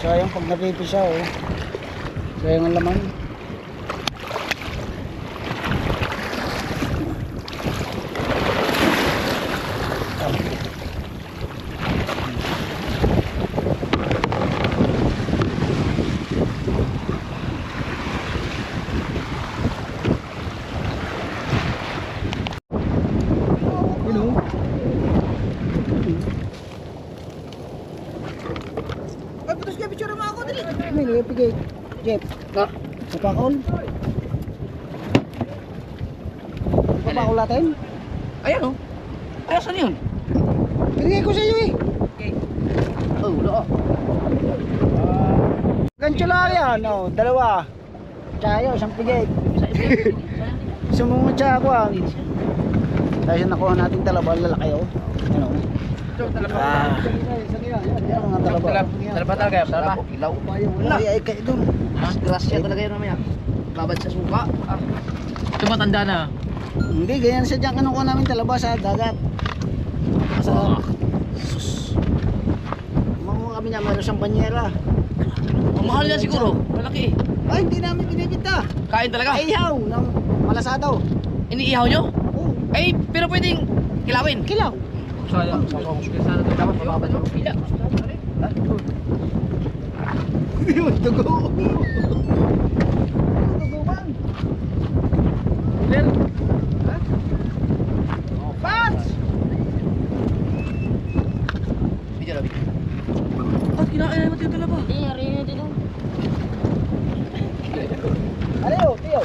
Sayang pag napipisa oh. Sayang ang laman. Ay, putos ka, picture mo ako dali. May nilipigay. Jeff. Ha? Napakol. Papakol natin? Ayan o. Ay, saan yun? Binigay ko sa iyo eh. Oh, wala. Gancho lang yan, no? Dalawa. Tsaka isang pigit. Sumunod siya ako ang. Dahil nakuha natin talaba, lalaki oh. Ano? Ah. Yan ang talaba. Talaba talaga yan. Talaba. Ilaw. Ay kayo doon. Grasya talaga yun mamaya. Babad sa suka. Ito matanda na. Hindi, ganyan sa dyan kinukuha namin talaba sa dagat. Sa sus. Manguha kami niya, mayroon siyang banyera. Ang mahal na siguro. Malaki. Ay, hindi namin binibita. Kain talaga. Ihaw ng malasado. Iniihaw nyo? Oo. Ay, pero pwedeng kilawin. Kilaw. Sayang. Sana ito dapat mababad yung pila. Yun, dugo. Dugo man. Clear. Pats! Video na, video. At kinain naman yung talaba. Hindi, rin na dito. Aliyo, tiyo.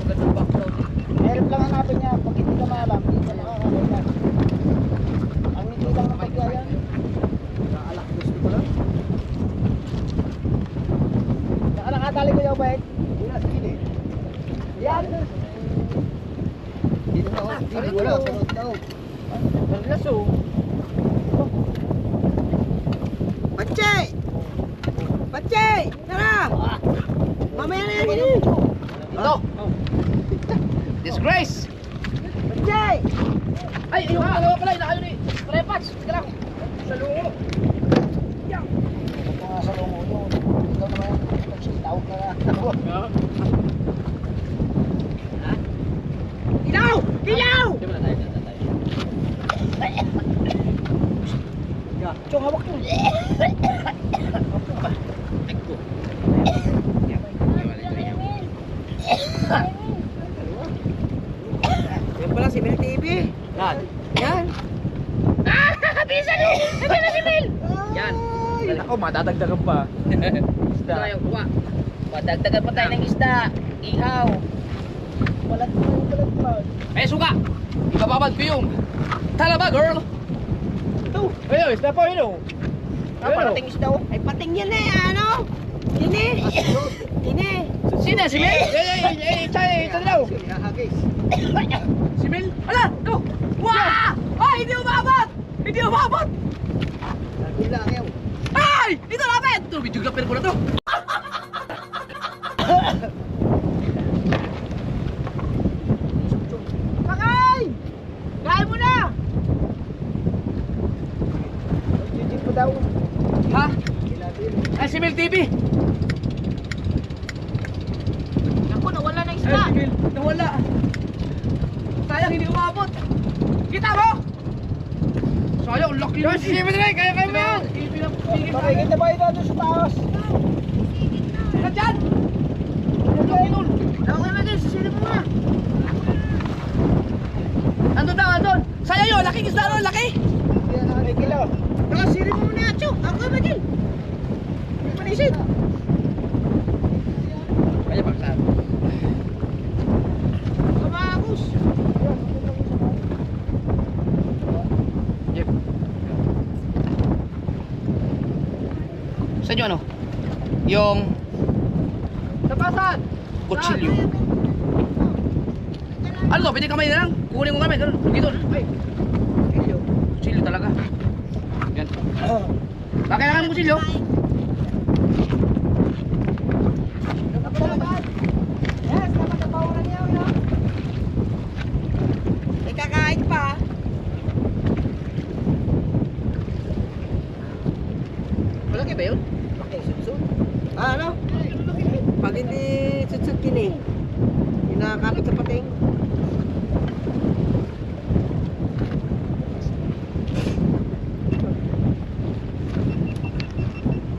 Magandang background. Meron lang hanapin niya. Pag hindi ka maalam, hindi ka makakakita. Ang hindi lang na pagkayan. Naalak gusto ko lang. Nakatali ko yung bike. Wala, sige. Yan. Dito na ako. Dito wala. Sunod na ako. Laso. Pachay! Pachay! Tara! Mamaya na yan yun. Ito. Disgrace. Pachay! Ay, yung dalawa pala. Inakayo ni Trepats. Sige lang. Sa lungo. Ito nga sa lungo yun. Ikaw naman yung pagsitaw ka na. Ilaw! Ilaw! Chong, hawak yun. Yan pala si Mel TV. Yan. Yan. Bisa ni! Ito na si Mel! Yan. Ako, madadagdagan pa. Isda na yung kuha. Madagdagan pa tayo ng isda. Ihaw. Balat pa. Eh, suka! Ibababad ko yung talaba, girl! Ito! Ayun, isda pa yun, oh! Parating isda oh. Ay pating yan eh, ano? Ini. Ini. Sino? Si Mel? Ito daw! Si Mel? Ala! Ito! Wah! Ay! Hindi umabot! Hindi umabot! Ay! Ito lapit! Ito, videographer ko na to! Sakay! Kain mo na! Jijig mo daw. Ha? Ay, si Mel TV! Ako nawala na Ay, isda. si Mel! Nawala! Sayang, hindi umabot! Kita mo? Sayang, ang laki mo! Si Mel na, kaya mo yan! Makikita ba ito doon sa taas? Sila dyan! Ang laki nun! Ako na din, sisilip mo na. Andun daw, andun! Sayang yun! Laking isda nun! Laki! Hindi na nakikilaw. Sisilip mo na, Chok. Ako na din. Hindi pa naisip. Kaya pang saan? Kabagus. Jeff. Saan yung ano? Yung Tapasan. kutsilyo. Ano to? Pwede kamay na lang. Kukunin ko kamay. Ganun. Lugi doon. Ay. Kutsilyo talaga. Yan. Bakit na kami kutsilyo? Yes, dapat nabawaran niya. May kakain pa. Malaki ba yun? Okay, sutsut. Ano? Pag hindi sutsut kini, kinakapit sa pating.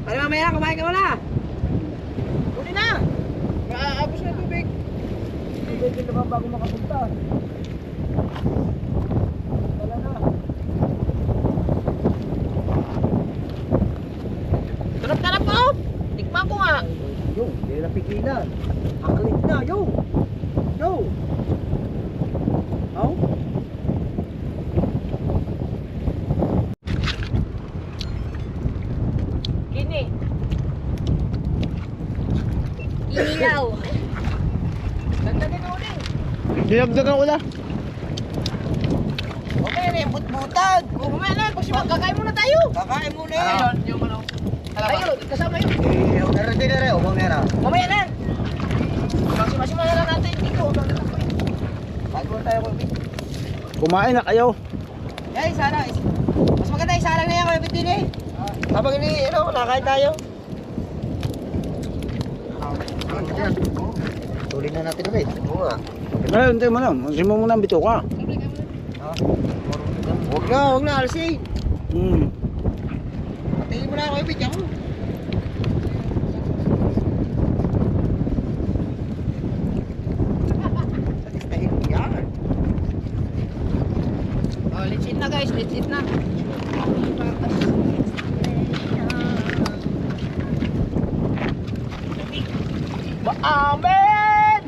Para mamaya, kumain ka muna. Huli na! Maabos na tubig. Hindi dito ba bago makapunta? Wala na. Tarap-tarap mo. Tikman ko nga. Yo, hindi na pigilan. Aklit na, yo! Yo! Oh? Dinagdagan ko na. Okay na yung butbutan. Oh, mamaya na, pag siya, kakain muna tayo. Kakain muna Ano yan. yun? Yung ano? Ayun, kasama yun. Ready na rin. O, mamaya na. Mamaya na. Masi-masi na lang natin dito. Bago tayo ko. Kumain na kayo. Guys, sana. Mas maganda yung sarang na yan, Kuya Bitin eh. Habang ini, nakain tayo. Tuloy na natin ulit. Oo nga. Ayun, tayo mo na. Masin mo muna ang bito ka. Huwag na, Alsi. Hmm. Patingin mo na ako, Ibig ako. Yan. Oh, let's eat na guys, let's eat na. Amen!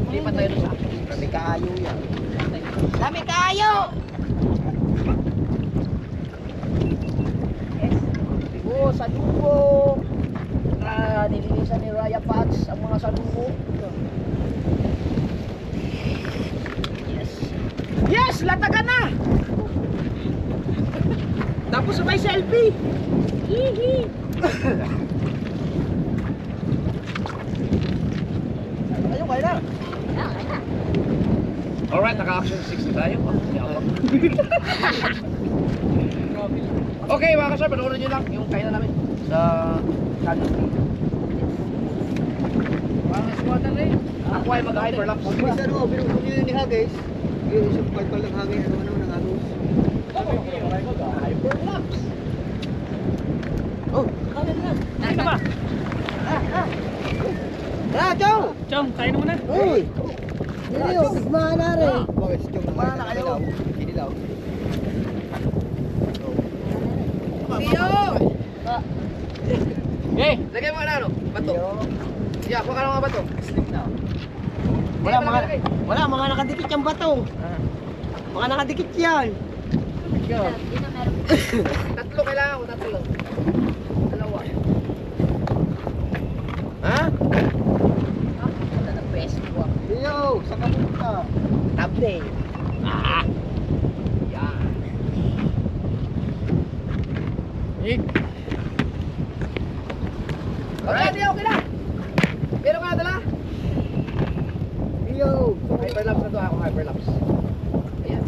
Hindi pa tayo sa Kami kaayo yan. Dami kayo! Oh, salubo! Nilinisan ni Raya Pats ang mga salubo. Yes! Yes! Latagan na! Tapos sabay selfie! Hihi! Ayun, kaya na. Alright, naka-action 60 tayo. Okay mga kasar, panoorin nyo lang yung kainan namin sa channel. Parang suwatan na Ako ay mag-hyperlapse. Mas ano, pero kung yun ni Hagis, yung isang pagpal ng hangin, ano, ng agos. Hyperlapse. Oh, Kain na. Kain na ba? tara, Joe! Chong, kain mo na. Uy! Hindi yun, tigmaan na rin. Bakit si Joe naman na kayo? Kinilaw. Tiyo! Eh, lagay mo na ano? Bato. Yeah, kuha ka ng mga bato. Wala, mga nakadikit yung bato. Mga nakadikit yan. Tatlo kailangan ko, tatlo. Dalawa. Ha? Ganda ng best ko. Yo, sa kapunta. Table. Ah! Yan. Okay, okay na. Meron ka na dala? Yo! Hyperlapse na to ako, hyperlapse. Ayan.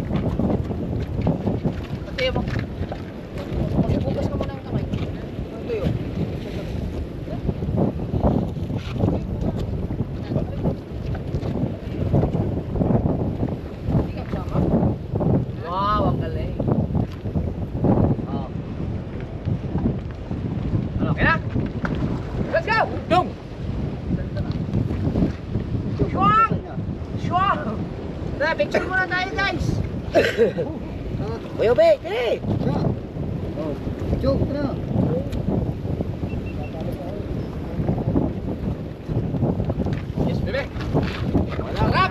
Pati mo. Bukas ka muna ang kamay. Ang tuyo. Hindi ka kasama? Wow, ang galing. Oh. Ano, okay na? Let's go! Dong! Shuang! Shuang! Tara, picture muna tayo guys! Kuya Be, tiri! Oh, joke na. Yes, bebe! Wala, harap!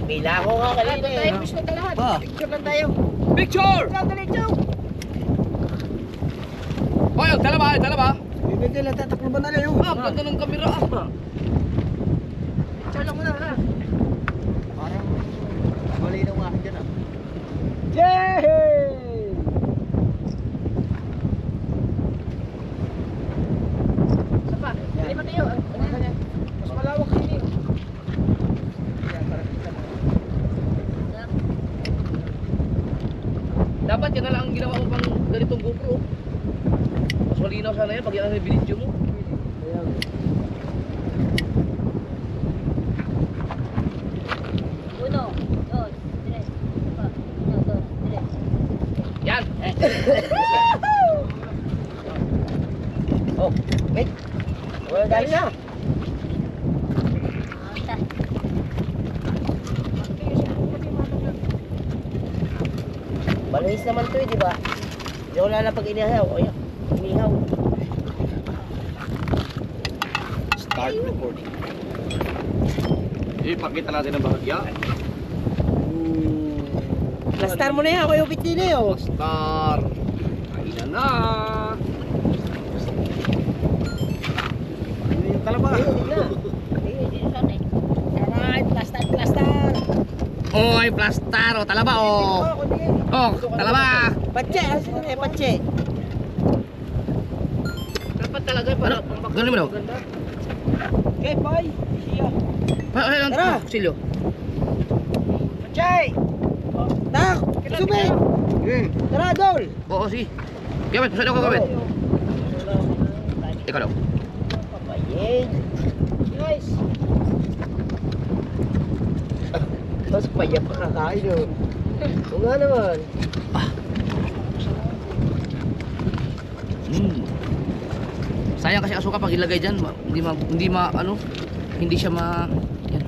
Bila ko nga kanina Tayo, eh. push na tayo lahat. Ba? Picture lang tayo. Picture! Dali, Joe! Hoy, dala ba? Dala ba? Bibigyan lang tataklo ba na lang yun? Ah, ang ganda ng kamera ah. Picture lang muna ha. Parang malinaw nga akin dyan ah. Yay! Isa pa. Dali pa tayo. Mas malawak din eh. Dapat yan na lang ang ginawa mo pang ganitong GoPro. Mas malinaw sana yan pag yan ang video mo. Yan. Oh, wait. Wala dali na. Maluhis naman to eh, di ba? Hindi ko lala pag inihaw. O yan, inihaw. Start recording. Ipakita natin ang bahagya. Lastar mo na yan, Kuya Bitili oh. Star. Kainan na. Ano yung kalaba? Oy, plastar o talaba o. Oh, talaba. Patse, asin na patse. Dapat talaga para ganun mo daw. Okay, boy. Siya. Ano? Tara. Silyo. Patse. Tak, sumi. Tara, dol. Oo, si. Gawit, pasal ako gawit. Ikaw daw. Papayin. Guys. Mas payap pa kakain o. O nga naman. Sayang kasi asuka pag ilagay diyan, hindi siya yan.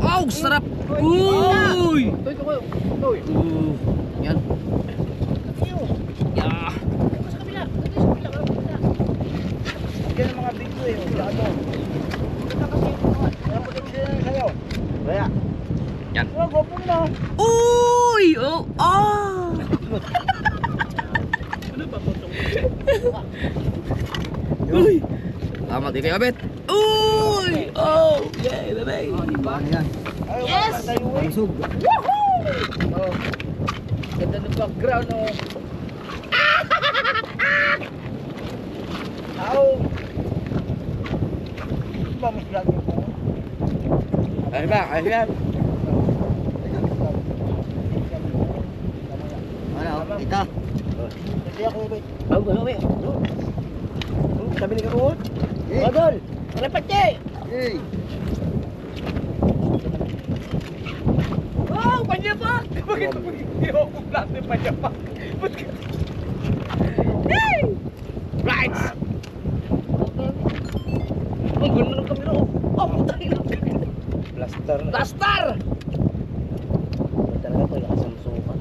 Oh, sarap. Uy! Yan. Yeah. Yan ang mga video eh. Ano? Kaya protection yan sa'yo. Kaya. Yan. Oh, gopong na. Uy! Oh! Ah! Uy! Tama di kayo, Bet. Uy! Oh! Yeah, baby! Yes! Busog. Woohoo! Oh. Ganda ng background, oh. Ow! Ba, mas vlog mo? Ay ba? Ay yan. Ano? Ito. Hindi ako, wait. Ang gano'n eh. Sabi ni Kakuot. Madol. Repatse. Hey! Wow! Panyapak! Bakit hindi ako kumplante yung panyapak? Ba't ka? Hey! Right! Ang ganda ng kamera oh! Oh! Putang ina! Blaster. Blaster! Talaga to, nakasamsukan.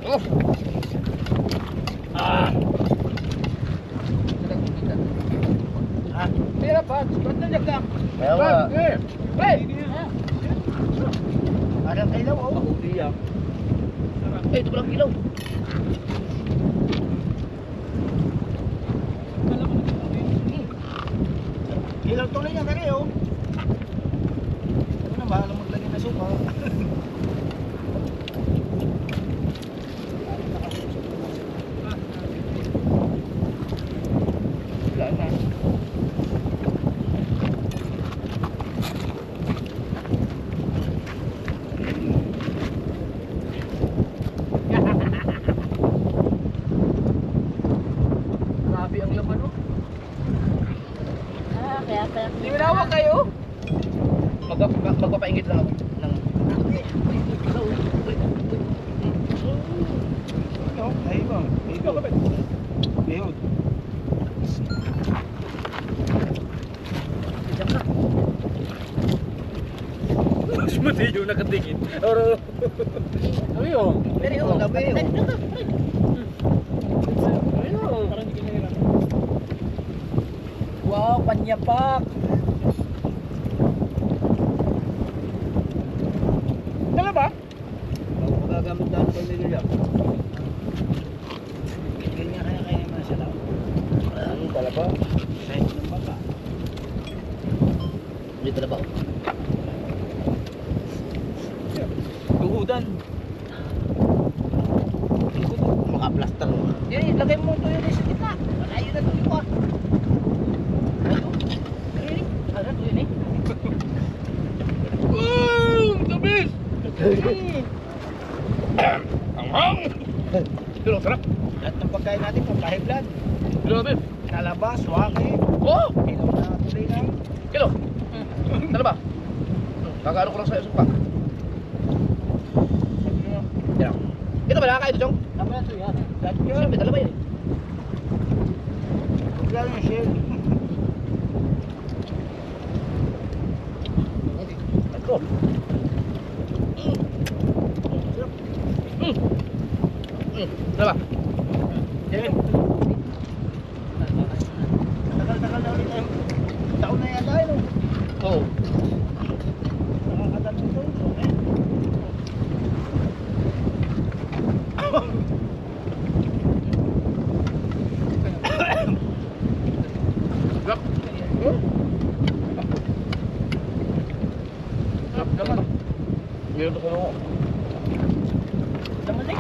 Oh! Ah! Ah, tira pa. Ba't nandiyak? Kaya nga. Hey! Parang kailaw, oh. Eh, ito palang ilaw. Ilaw tuloy niya kaya, oh. Ano na ba? Alam mo lagi na suka. Wala na. Grabe ang laman oh. Hindi mo nawag kayo? Magpapaingit lang ako ng... Ano? Ay, ba? Bihod. Bihod. Mas mati yung nakatingin. Oro. Ano yun? Pero yung gabi, oh. Wow, panyapak. Dala ba? Magagamit na ito nila. Ganyan kaya kayo naman sa lao. Ano talaga? Kahit ng baka. Dito na ba? Tuhudan. Maka-plaster mo. Yan, lagay mo ito yun sa gitna. Malayo na ito yung ah. Ano ito yun eh? Wow! Tamis! Ang Pero sarap. Lahat ng pagkain natin, pampahe blood. Grabe. Kalabas, waki. Oh! Ilaw na tuloy na. Kilo. Ano ba? Kakaano ko lang sa'yo suka. Yan. Ito ba nakakain ito, Chong? Tama na ito yan. Lahat yun. Siyempre, dalawa yun eh. Huwag lang yung shell. Ito. Dalawa. Yan. Tagal-tagal na ulit tayo. Taon na yata yun. Oo. Nakakadal nito. Sarap. Sarap naman. Meron ko lang. Laman eh.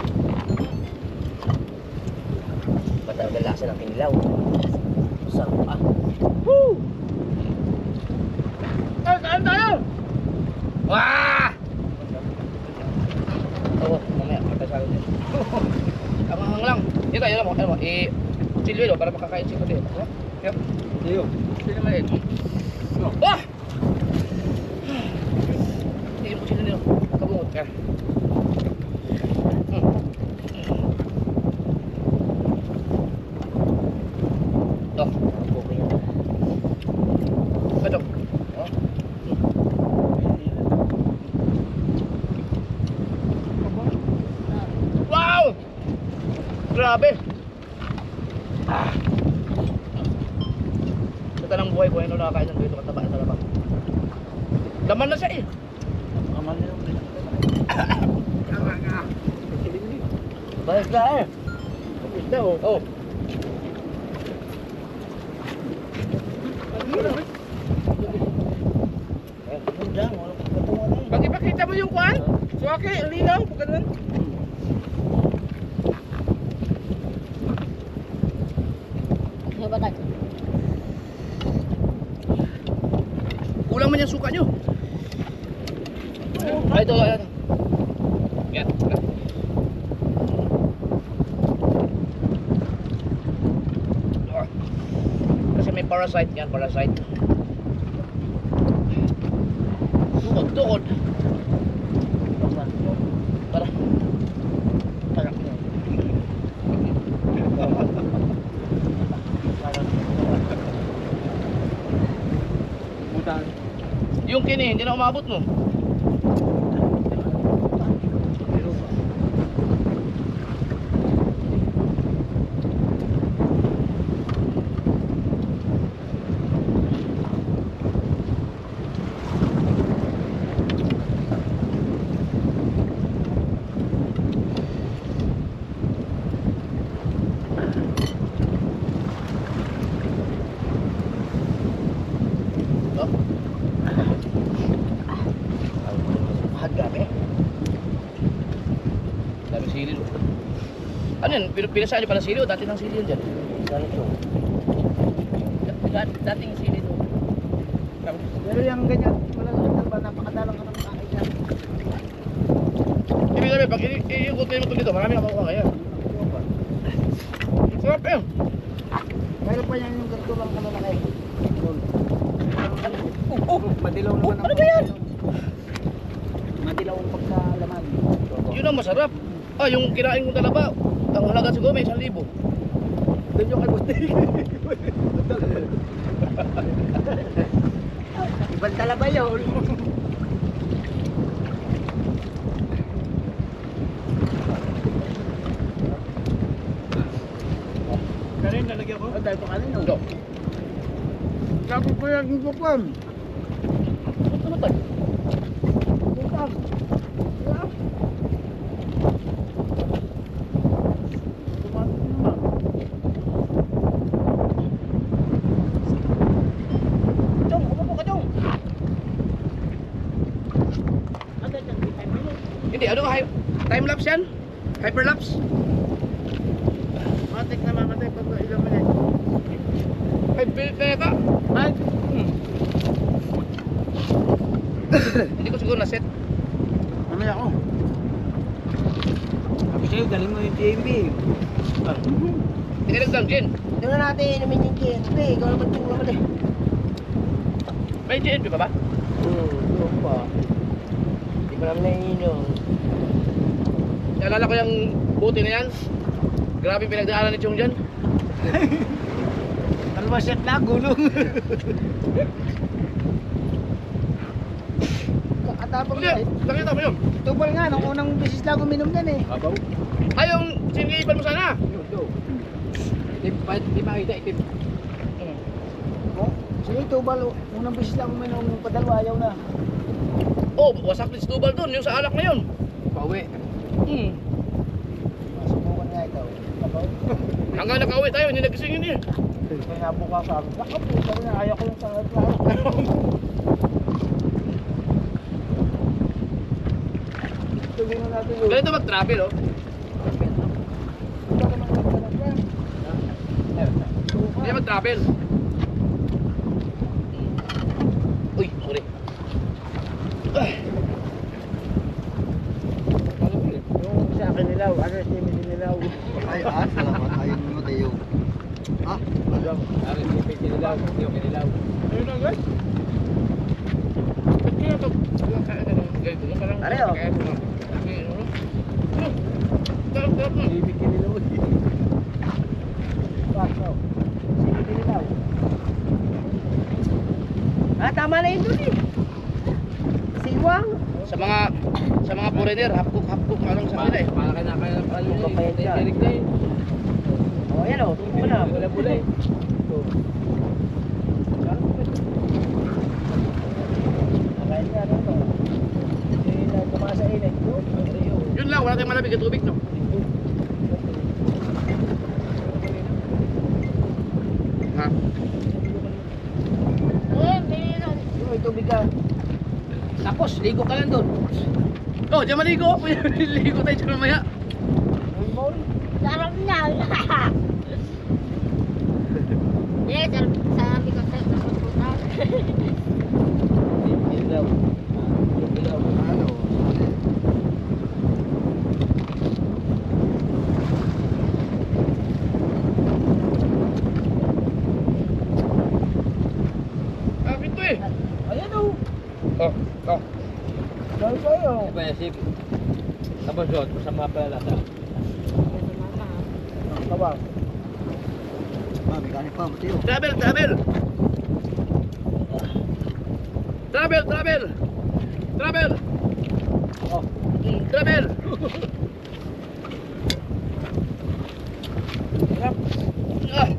Matagal ang lasa ng kinilaw. Sarap ah. Woo! Ay, kain tayo! Wah! Oo, mamaya. Pagkasabi din. Ang hang lang. Dito, yun mo. Ano mo? Chili para makakain siya pati. Yan. Iyo. Chili maliit. Wah! Tingin mo chili nyo. Kabungot ka. Oh, Okay yan. ito. Oh. Wow! Grabe! Ah. Sa tanang buhay ko, ano nakakain ng ganito kataba sa labang. Laman na siya eh. Aman na yun. Balik na eh. Isda oh. Oh. Pag ipakita mo yung kuhan, so okay, ang linaw, pag ganun. Ano ba tayo? Kulang man yung suka nyo. Ay, ito, ayan. Yan. Ah. Kasi may parasite yan, parasite. Tukod, tukod. Tara. Tara. Yung kini, hindi na umabot mo. Oh. Grabe. Dami sili. Ano yan? Pinasaan nyo pala sili o dati ng sili yun dyan? Ganit yun. Dating sili doon. Pero yung ganyan, wala lang ba napakadalang ka ng kain yan. Ibig sabihin, pag iikot kayo mo dito, marami na makuha kaya. Sarap eh. Meron pa yan yung ganito lang kalalaki. Madilaw Oh, naman ano ba yan? Madilaw ang pagkalaman. Yun ang masarap. Ah, yung kinain kong talaba, ang halaga siguro may 1,000. Doon yung kay Busti. Ibang talaba yun. Kanin nalagyan ko? Dahil pa kanin. Ito. Sabi ko yung kupam. Ito na tayo. Kupam. Chong, umupo ka, Chong. Hindi, ano ka? Time-lapse yan? Hyperlapse? Matik na mamatay pag ilang minit. 5 minutes na yata. Ay, Hindi ko siguro na-set. mamaya ako. Sabi sa'yo, galing mo yung TMB. Tinilag lang, Jen. Hindi na natin inumin yung GNP. Ikaw naman yung naman eh. May GNP pa ba? Doon pa. Hindi pa namin naiinom. Naalala ko yung buti na yan. Grabe yung pinagdaanan ni Chong dyan. Ano ba set na? Gulong. Katapang Hindi, na eh. nakita mo yun. Tubal nga, nung unang beses lang uminom yan eh. Abaw. Ay, yung sinigiban mo sana. Di makita, itim. Oh, sige, tubal. Unang beses lang uminom, yung padalwa, ayaw na. Oh, wasak din si Tubal dun, yung sa alak na yun. Pauwi. Masubukan nga ikaw. Hanggang nakauwi tayo, hindi nagising yun eh. Kaya nga buka sa akin. Baka po, sabi na, ayaw ko yung sa alak. Ganito mag-travel, oh. Hindi mag-travel. Uy, sorry. Yung sa akin nilaw, ano si Mili nilaw. Ay, salamat. Ayun mo tayo. Ha? Ayun lang, guys. Pare, oh. Ibigin nilaw. Paso. Si Mili nilaw. Ah, tama na yun dun eh. Siwang. Sa mga foreigner, hapkok anong sa kanila eh. Para kaya Papayad ka. Oh, yan oh. Tubig mo na. Bulay. Nakain nga rin to. Hindi na tumasa init. Yun lang, wala tayong malamig na tubig, no? Ha? May tubig ka. Tapos, ligo ka lang doon. Oh, diyan maligo. Ligo tayo dyan mamaya. May mall. Sarap na. Yeah, sabi ko sa'yo, pupunta. Ilaw. Ilaw. Ano? Kapit to eh. Ayan o. Oh. Dahil kayo. Tapos yun, masama pala lasa. Kabang. Mekanik pa mo tayo. Travel! Oh. Travel! Hirap. Ah!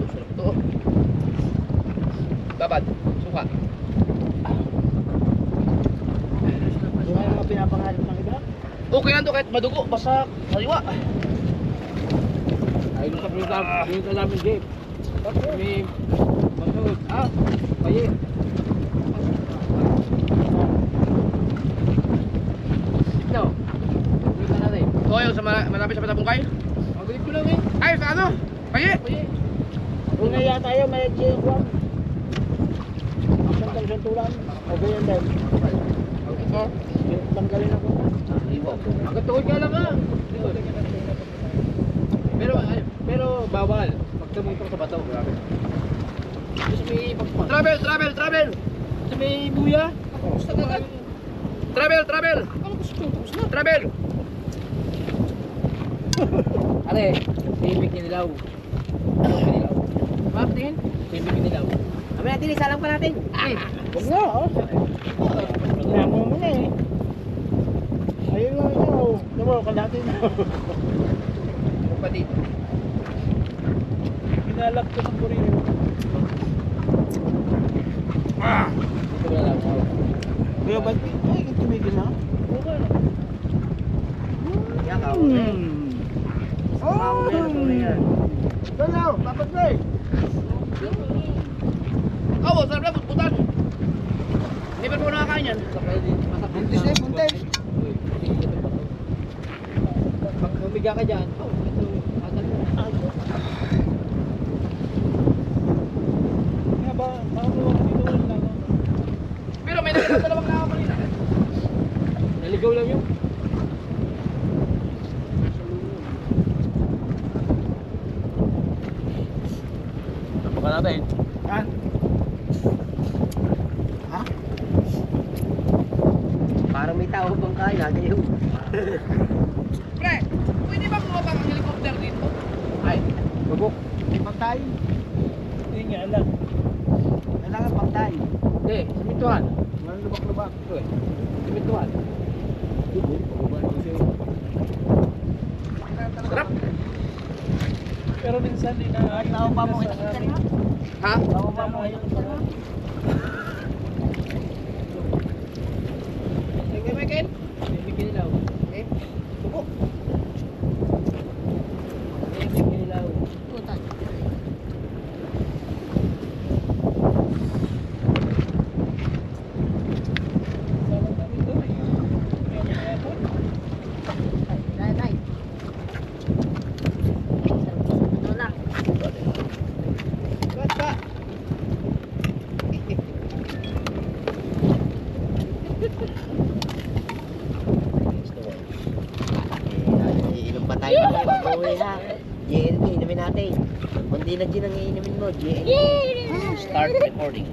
Sarap to. Babad, suka. Yung mga pinapangarap ng iba. Okay lang to kahit madugo, basta sariwa. Ayun sa pinunta namin, Dave. May masud. Bayi. No. Pinunta natin. O yun, sa malapit sa Patapungkay. Mabilis ko lang eh. Ay, sa ano? Paye! Una yata yun, may G1. Ang santulan. Okay yan dahil. Ito. Tanggalin ako. Hanggang tuhod ka lang ah. Pero bawal. Pag tumutong sa bato. Grabe. Tapos may pagpag. Travel! Tapos may buya. Travel! Travel! Are, tibig ni Nilaw. Bakit din? Tibig ni Nilaw. Kami natin, isalang pa natin. Huwag nga, oh. Hinamo mo na eh. Ayun lang ito, oh. Diba, kalahati na. Kapatid. Pinalak ko ng burino. Dito na lang. Kaya ba't, ay, tumigil na? Yan ka, Oh! Dalaw, dapat na eh. Oh, sarap na, putputan. Hindi ba po nakakain yan? Buntis na eh, buntis. Pag humiga ka dyan, ito, asan mo? Nga ba, makakuha ka dito wala na. Pero may dalawang nakakalina. Naligaw lang yun. Tapakan natin. Ha? Ha? Parang may tao bang kain, agayaw. Pre, pwede ba bumaba ang helicopter dito? Ay, Bubok. May pagtayo. Hindi nga alam. Kailangan pagtayo. hindi, simintuhan. Walang lubak-lubak. Uy, simintuhan. Sarap. Pero minsan din na... Tao pa mo ito. Ha? Tao pa mo ito. Sige, Michael. Tibig ni Nilaw. Eh, subo. Tibig ni Nilaw. Pauwi ha. JNT, inumin natin. Kundi na gin ang iinumin mo, JNT. Start recording.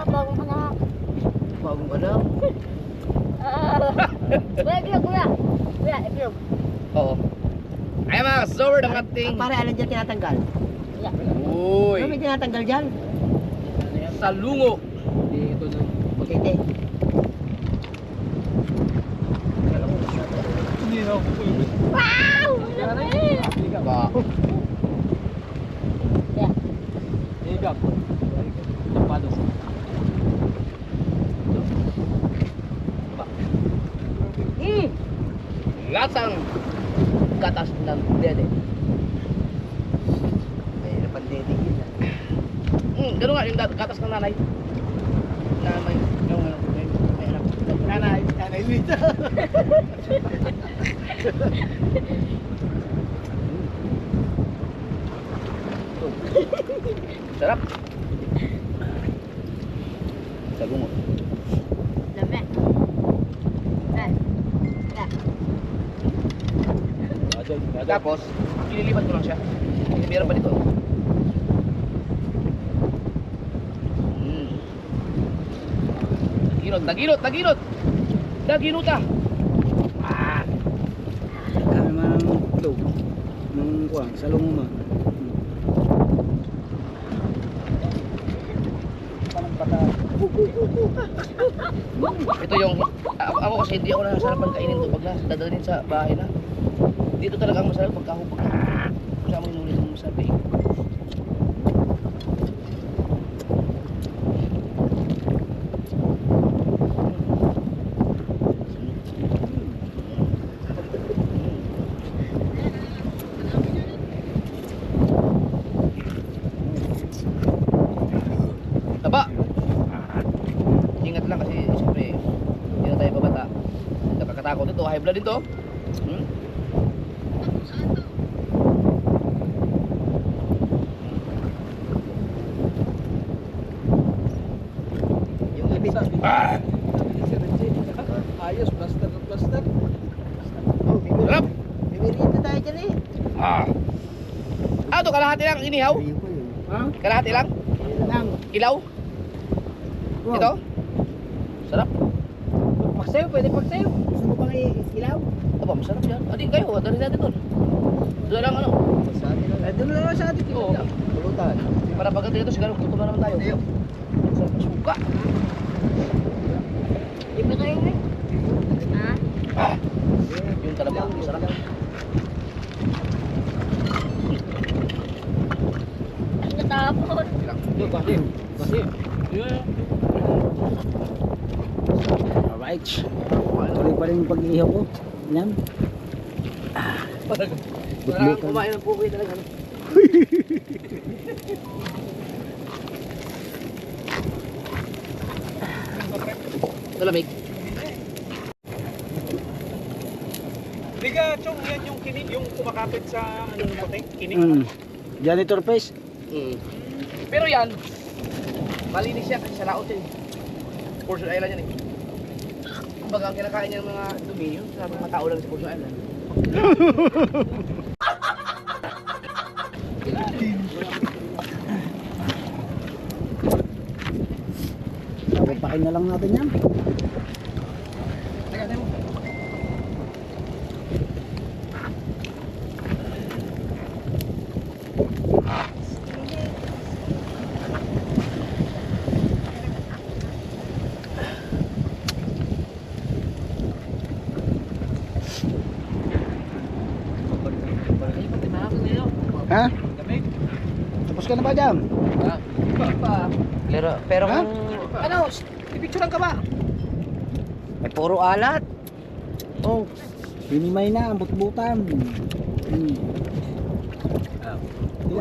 Bagong anak. Bagong anak. Kuya, itlog, kuya. Kuya, itlog. Oo. Ay mga kasower ng ating... Pare, alin dyan tinatanggal? Uy! Ano may tinatanggal dyan? Sa lungo. Dito na. Okay, te. Wow! Ba? Yeah. Igap. Tapados. Lasang gatas ng dede. Mahirap ang dede yun ah. Gano'n nga yung gatas ng nanay. Na may anak. Nanay Lita. Sarap. Sa lungo. Dami. Tapos, ililipat ko lang siya. Meron pa dito. Naginot. Naginuta. Ano naman ang itlog? Nung kuwang, sa lungo mo. Ito yung, ako kasi hindi ako nasarapan kainin to pag dadalhin sa bahay na. Dito talaga ang masarap pagkahupag. Kasama yung ulit ng masarap eh. Taba! Ingat lang kasi siyempre hindi na tayo babata. Nakakatakot ito, high blood ito. Yung ibig. Ayos, plaster na plaster. Oh, Sarap! may merienda tayo dyan eh. Ito kalahati lang inihaw? Ayun ko yun. Kalahati lang? Lang. Ilaw? Wow. Ito? Sarap. Pagsayo, pwede pagsayo. Gusto mo bang ilaw? Aba, masarap yan. Adi kayo, dali natin doon. Doon lang ano. Sa atin lang. Doon lang sa atin. Oo. Pulutan. Para pagdating dito, siguro gutom na naman tayo. Sarap na suka. Iba kayo eh. Ha? Yun talaga, masarap. Natapon. Yun, kasi. Alright. Tuloy pa rin yung pag-iihaw ko. Yan. Parang kumain ng pukoy talaga. Malamig. Liga, Chong, yan yung kinig, yung kumakapit sa ano yung puti, kinig. Janitor face. Pero yan, malinis siya kasi sa laot eh. Portion Island yan eh. Kumbaga ang kinakain niya ng mga dumi, yun sabi mga tao lang sa Portion Island. Papakin na lang natin yan. Ha? Tapos ka na ba dyan? Pero Ha? kung Ano? Pipicturean ka ba? may puro alat. Oh. Pinimay na ang but-butan. Hindi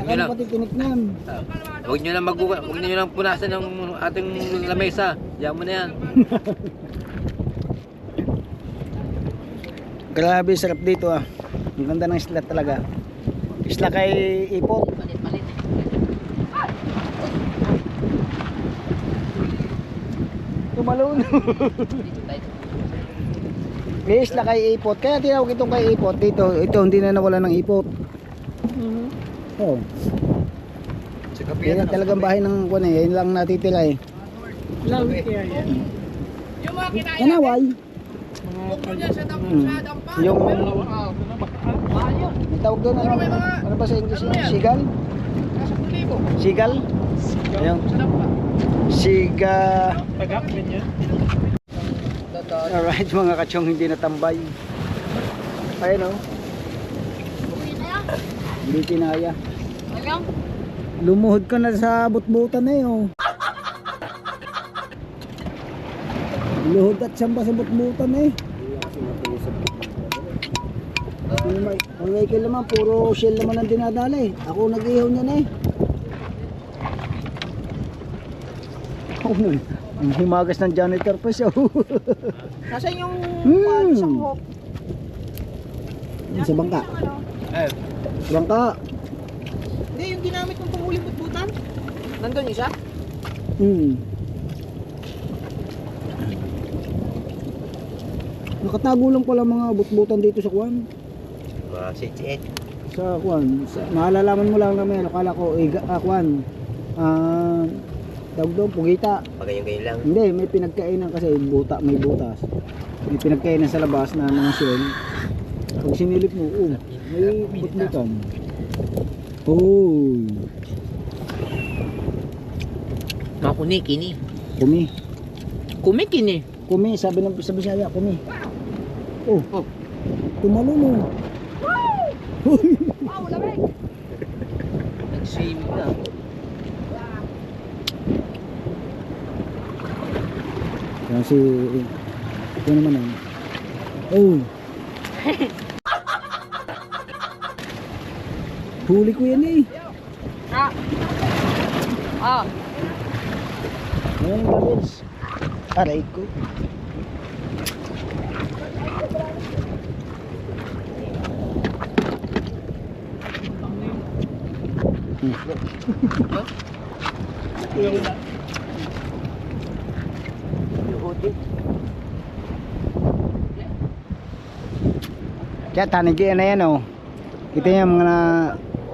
ka na pati tiniknan. Huwag nyo lang punasan ng ating lamesa. Diyan mo na yan. Grabe, sarap dito ah. Ang ganda ng isla talaga. Isla kay Ipot. Malit. Tumalon. Dito tayo. May isla kay ipot. Kaya tinawag itong kay ipot. Dito, ito hindi na nawala ng ipot. Oh. Sa gabi Yan talagang bahay ng kuwan eh. Yan lang natitira eh. Yung mga kinain Kanaway. bukro niya sa dampa. Yung Mahal yun. may tawag doon ano? Ano ba sa English yun? Sigal? Nasa 1,000. Sigal? Ayun. Sa dampa. Siga. Tagap, ganyan. Alright mga kachong hindi natambay. Ayun oh. Hindi kinaya. Lumuhod ka na sa butbutan na eh oh. Luhod at samba sa butbutan eh. Ang vehicle naman, puro shell naman ang dinadala eh. Ako nag-ihaw niyan eh. Ang himagas ng janitor pa siya. Nasaan yung Hmm. hook? Sa bangka. Bangka. Hindi, yung ginamit ng panghuling butbutan. Nandun isa? Nakatago lang pala mga butbutan dito sa Kwan. Mga 68. Sa Kwan. Maalalaman mo lang namin. Akala ko, Kwan. Tawag doon, Pugita. Pagayon-gayon lang. Hindi, may pinagkainan kasi may butas. May pinagkainan sa labas na mga shell. Pag sinilip mo, may butbutan. Oh. Makuni, kini. Kumi. Kumi, kini. Kumi, sabi sa Bisaya, kumi. Oh. Tumalo mo. Wow, lamig. Nag-swimming na. Kasi, ito naman ah. Oh. Huli ko yan eh. Ayan yung gabels. Aray ko. Kaya tanigi na yan oh. Kita yung mga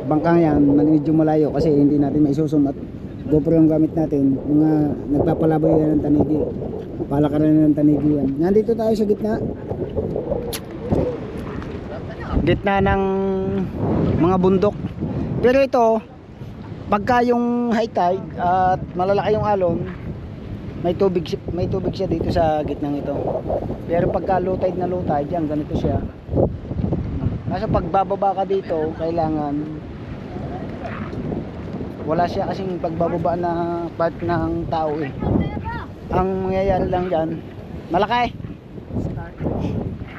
bangkang yan, medyo malayo kasi hindi natin maisusum at GoPro yung gamit natin. Mga nagpapalaboy yan ng tanigi. Palakaran ng tanigi yan. Nandito tayo sa gitna. Gitna ng mga bundok. Pero ito, pagka yung high tide at malalaki yung alon, may tubig siya dito sa gitnang ito. Pero pagka low tide na low tide, yan ganito siya. Kaso pag bababa ka dito, kailangan wala siya kasing pagbababa na part ng tao eh. Ang mangyayari lang dyan, malaki.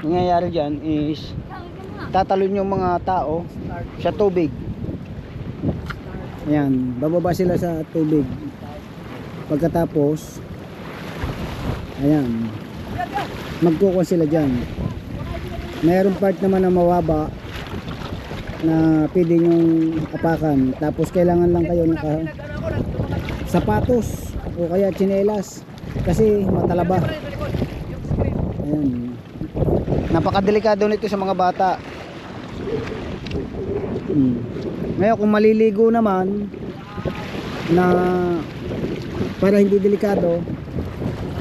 Mangyayari dyan is tatalon yung mga tao sa tubig. Ayan, bababa sila sa tubig. Pagkatapos, ayan, magkukuha sila dyan. Mayroong part naman na mababa na pwede nyong apakan. Tapos kailangan lang kayo naka sapatos o kaya tsinelas kasi matalaba. Ayan. Napakadelikado nito sa mga bata. Ngayon kung maliligo naman na para hindi delikado,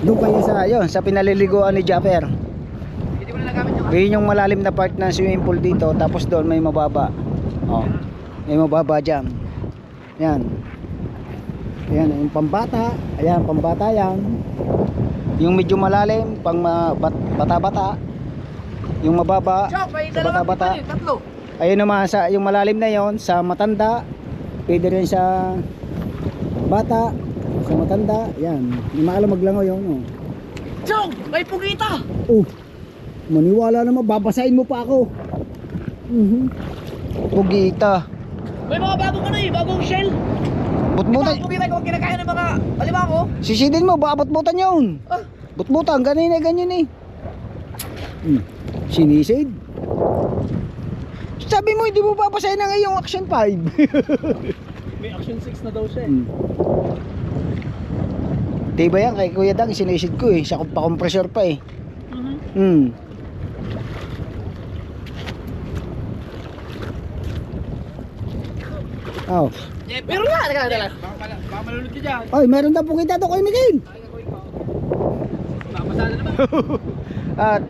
doon kayo sa pinaliliguan ni Japper. Yun yung malalim na part ng swimming pool dito. Tapos doon may mababa. Oh, may mababa dyan. Yan. Yan yung pambata. Ayan, pambata yan. Yung medyo malalim pang bata-bata. Yung mababa sa bata-bata. Ayun naman sa yung malalim na yon sa matanda. Pwede rin sa bata, sa matanda. Yan. Hindi maalam maglangaw yun. Oh. Chong, may pugita. Oh. Maniwala naman, babasahin mo pa ako. Pugita. May mga bagong bagong shell. Butbutan. Pugita ko kinakain ng mga alimango. Sisidin mo, baka butbutan yun. Butbutan, ganyan eh. Sinisid. Sabi mo, hindi mo babasahin na ngayong Action 5. May Action 6 na daw siya Diba yan, kay Kuya Dang, sinisid ko eh. Siya pa compressor pa eh. Oh. Meron nga, teka. Baka malulot ka dyan. Ay, meron daw po kita to kay Miguel. Papasada naman. At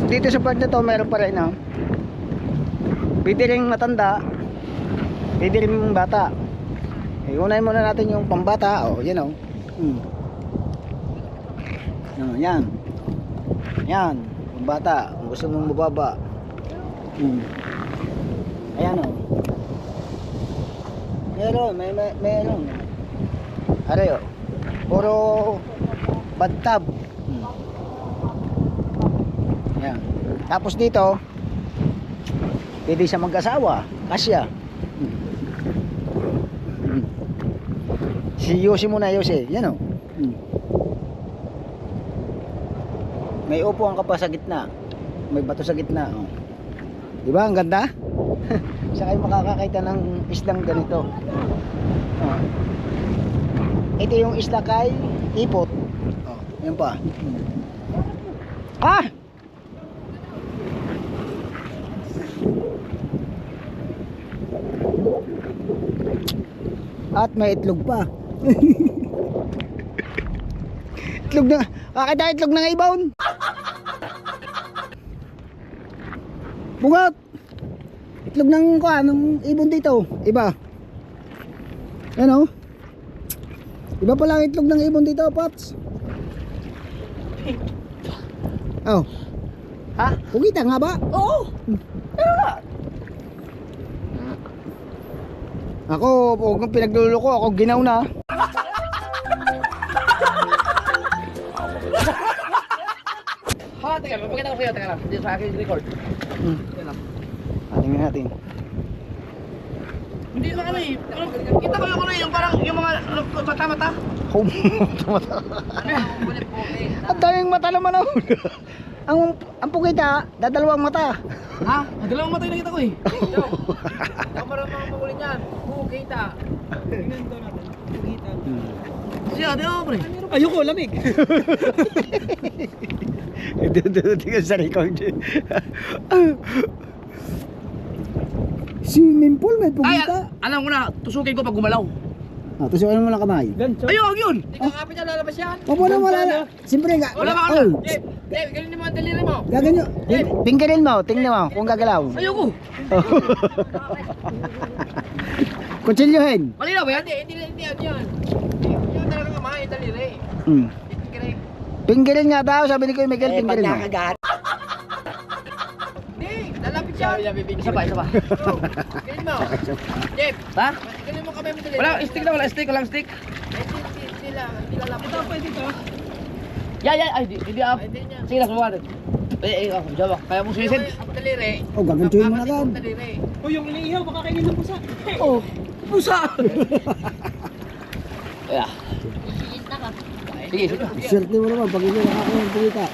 dito sa part na to meron pa rin pwede rin matanda, pwede rin bata. Unahin muna natin yung pambata. Yan yan. Yan, pambata. Kung gusto mong mababa. Ayan meron, may ano. Aray puro badtab. Yan. Tapos dito pwede siya mag-asawa. Kasya. Si Yose muna, Yose. Yan may upuan ka pa sa gitna. May bato sa gitna. Di ba? Ang ganda? Saka kayo makakakita ng islang ganito. Ito yung isla kay Ipot. Yan pa. At may itlog pa. Itlog na, kakita itlog ng ibon. Bugat. Itlog ng ng ibon dito. Iba. Yan Iba pala ang itlog ng ibon dito, Pops. Ha? Pugita nga ba? Oo. Ako, kung pinaglulo ko, ako ginaw na. Teka, magpakita ko sa'yo, teka lang. Dito sa akin record. Tingnan natin. Hindi na kita ko yung parang yung mga mata-mata. Ang daming mata naman ang pugita, dadalawang mata. Ha? Dalawang mata yung nakita ko Ako parang mga magulit yan. Kita. Tingnan to natin. Kita. Siya, di ako pre. Ayoko, lamig. Tingnan sa record. Swimming pool, may pugita. Alam ko na, tusukin ko pag gumalaw. Tusukin mo lang kamay. Gancho. Ayun, yun! Hindi ka kapit na lalabas yan. Opo na wala na. Siyempre nga. Wala ba ka na? Dave, ganun mo ang daliri mo. Gaganyo. Pinggirin mo, tingnan mo kung gagalaw. Ayoko! Kutsilyohin. Malinaw ba yan? Hindi yan yan. Yung talaga kamay, daliri. Ipigirip. Pinggirin nga daw, sabi ni Kuya Miguel, pinggirin mo. Hindi, lalapit siya. Isa pa. Ganun mo. Dave, Ha? ganun mo kamay mo daliri. Wala stick na, walang stick. Hindi lalapit. Ito, pwede to. Ay, hindi ako. Hindi niya. Sige na, sumawan. Jawa, kaya mo sumisid. Ang daliri. Gagantuhin mo na agad. Ang daliri. O yung iniihaw, baka kainin ng pusa. Pusa! Kaya. Sige. Swerte mo naman, pag hindi nakakain ng pugita.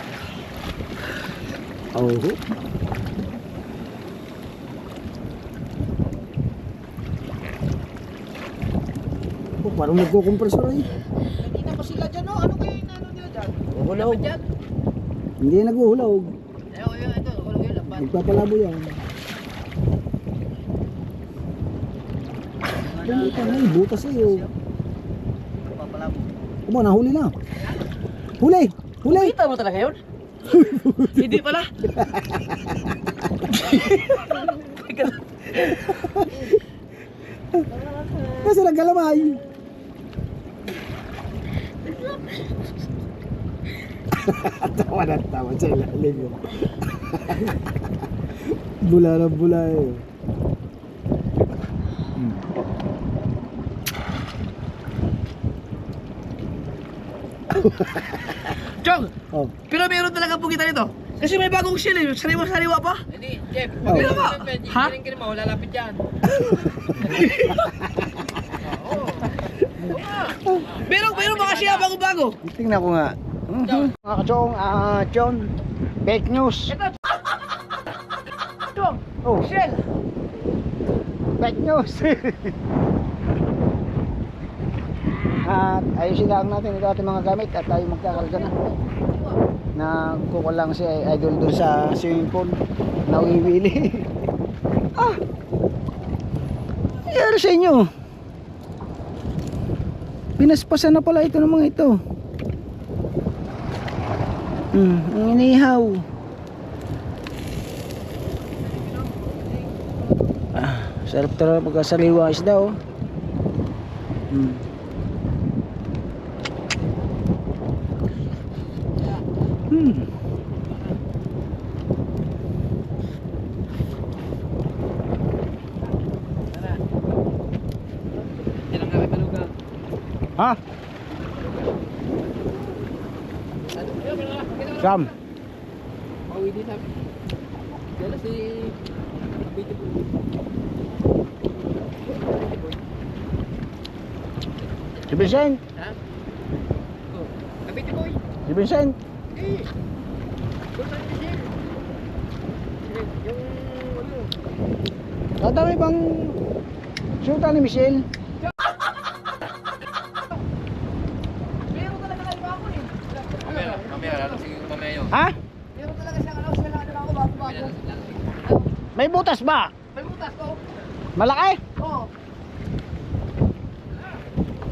Parang nagkukompresor Nakita pa sila dyan, no? Ano kayo inano nila dyan? Hulog. Dyan? Hindi naguhulog. Ito, hulog yun. Lapat. Nagpapalabo yan. Pugita na butas sa'yo. Kuma, nahuli na. Huli! Kita mo talaga yun? Hindi pala. Kasi nagkalamay. Tawa sa ilalim yun. Bula na bula Chong! Pero meron talaga pugita nito. Kasi may bagong shell sariwa pa. Hindi, Jeff. Ano ba? Ha? Giring mo, lalapit dyan. Pero baka siya bago-bago. Tingnan ko nga. Mga kachong, John, fake news. Chong! Shell! Fake news. At ayusin lang natin ito ating mga gamit at tayo magkakalga na kukulang si Idol dun sa swimming pool na wiwili. nangyari sa inyo? Pinaspasan na pala ito ng mga ito. Ang inihaw. Sarap talaga pagkasariwa isda oh. Ha? Sam. Pauwi din namin. Dala si Beautiful. Si Vincent. Ha? Oh, Kabiti boy. Si Vincent. Eh. Doon tayo ni Michelle. Yung ano? Tatami bang shoota ni Michelle? Meron talaga kayo ako eh. Mamaya, lalasing yung mamaya yun. Ha? Meron talaga siyang ano, sila na ako bago-bago. May butas ba? May butas ko. Malaki? Oo.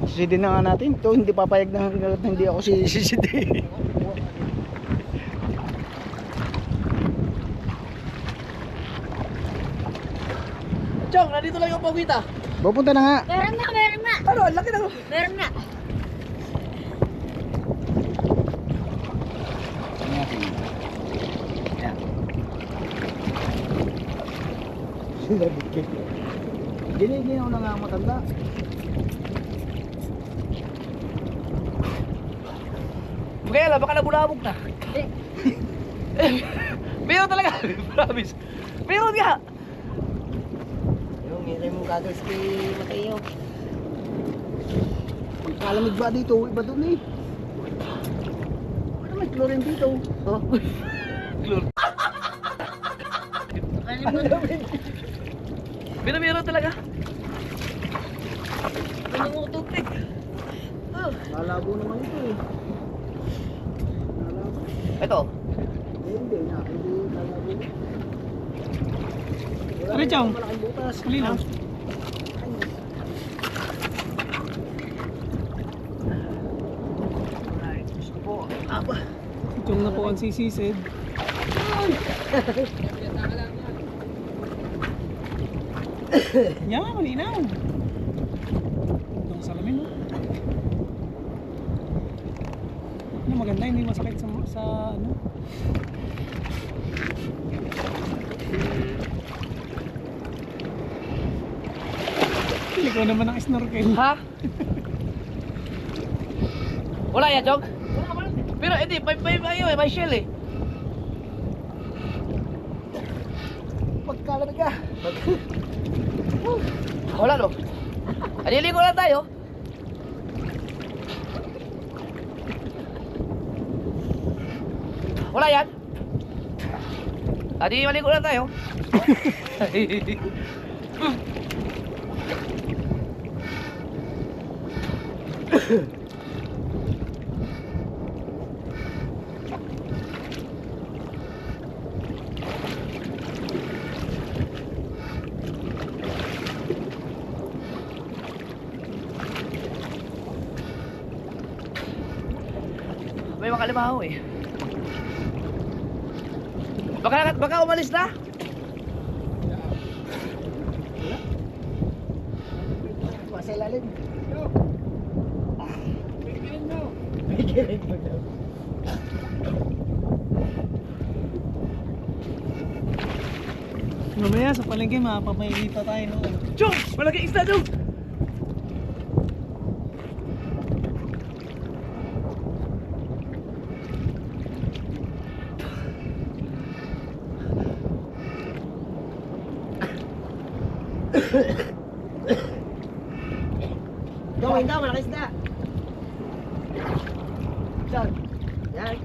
Sisidin na nga natin. Ito hindi papayag na hanggang hindi ako sisidin. Chong, nandito lang yung pagwita. Pupunta na nga. Meron na, meron na. Ano, ang laki na. Meron na. Giniginaw na nga ang matanda. Kaya lang, baka nabulabog na. Meron talaga. Promise. Meron nga. Yung hindi mo gagawin kay Mateo. Pagkalamig ba dito? Iba dun eh. Ano may chlorine dito? Oh. Meron talaga. Nangungututik. Lalabo naman ito eh. Lalabo. Ito. Hindi na. Hindi lalabo. Ano, Chong? Malaking butas. Linaw. Gusto po. Aba. Chong na po ang sisisid. Yan, malinaw. Ang salamin mo. Ano maganda, hindi masakit sa ano. Pili ko naman ang snorkel. Ha? Wala yan, Jog? Pero hindi, may shell eh. Pagkalamig ka. Wala no. Aliligo lang tayo. Wala yan. Adi maligo lang tayo. May makalimaho eh. Baka umalis na? Sa ilalim. Mamaya sa palengke mapapainita tayo noon. Chong! Malaki isda, Chong! Gawin daw, malaki isda. Saan? Yan.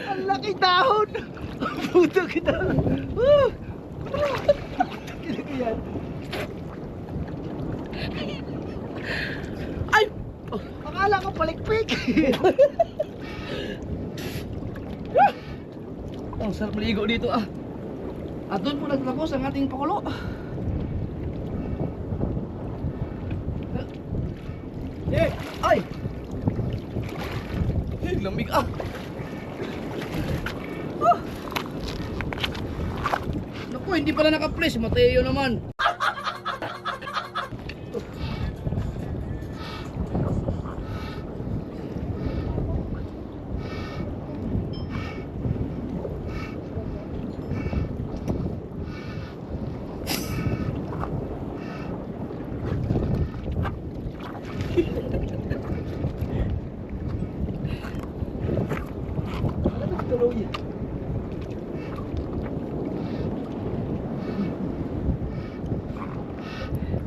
Ang laki dahon. Puto kita. Kinagayan. Ay! Akala ko palikpik. Ang sarap maligo dito ah. At doon po nagtapos ang ating pakulo. Ay! Lamig ah! Naku, hindi pala naka-place. Mateo naman.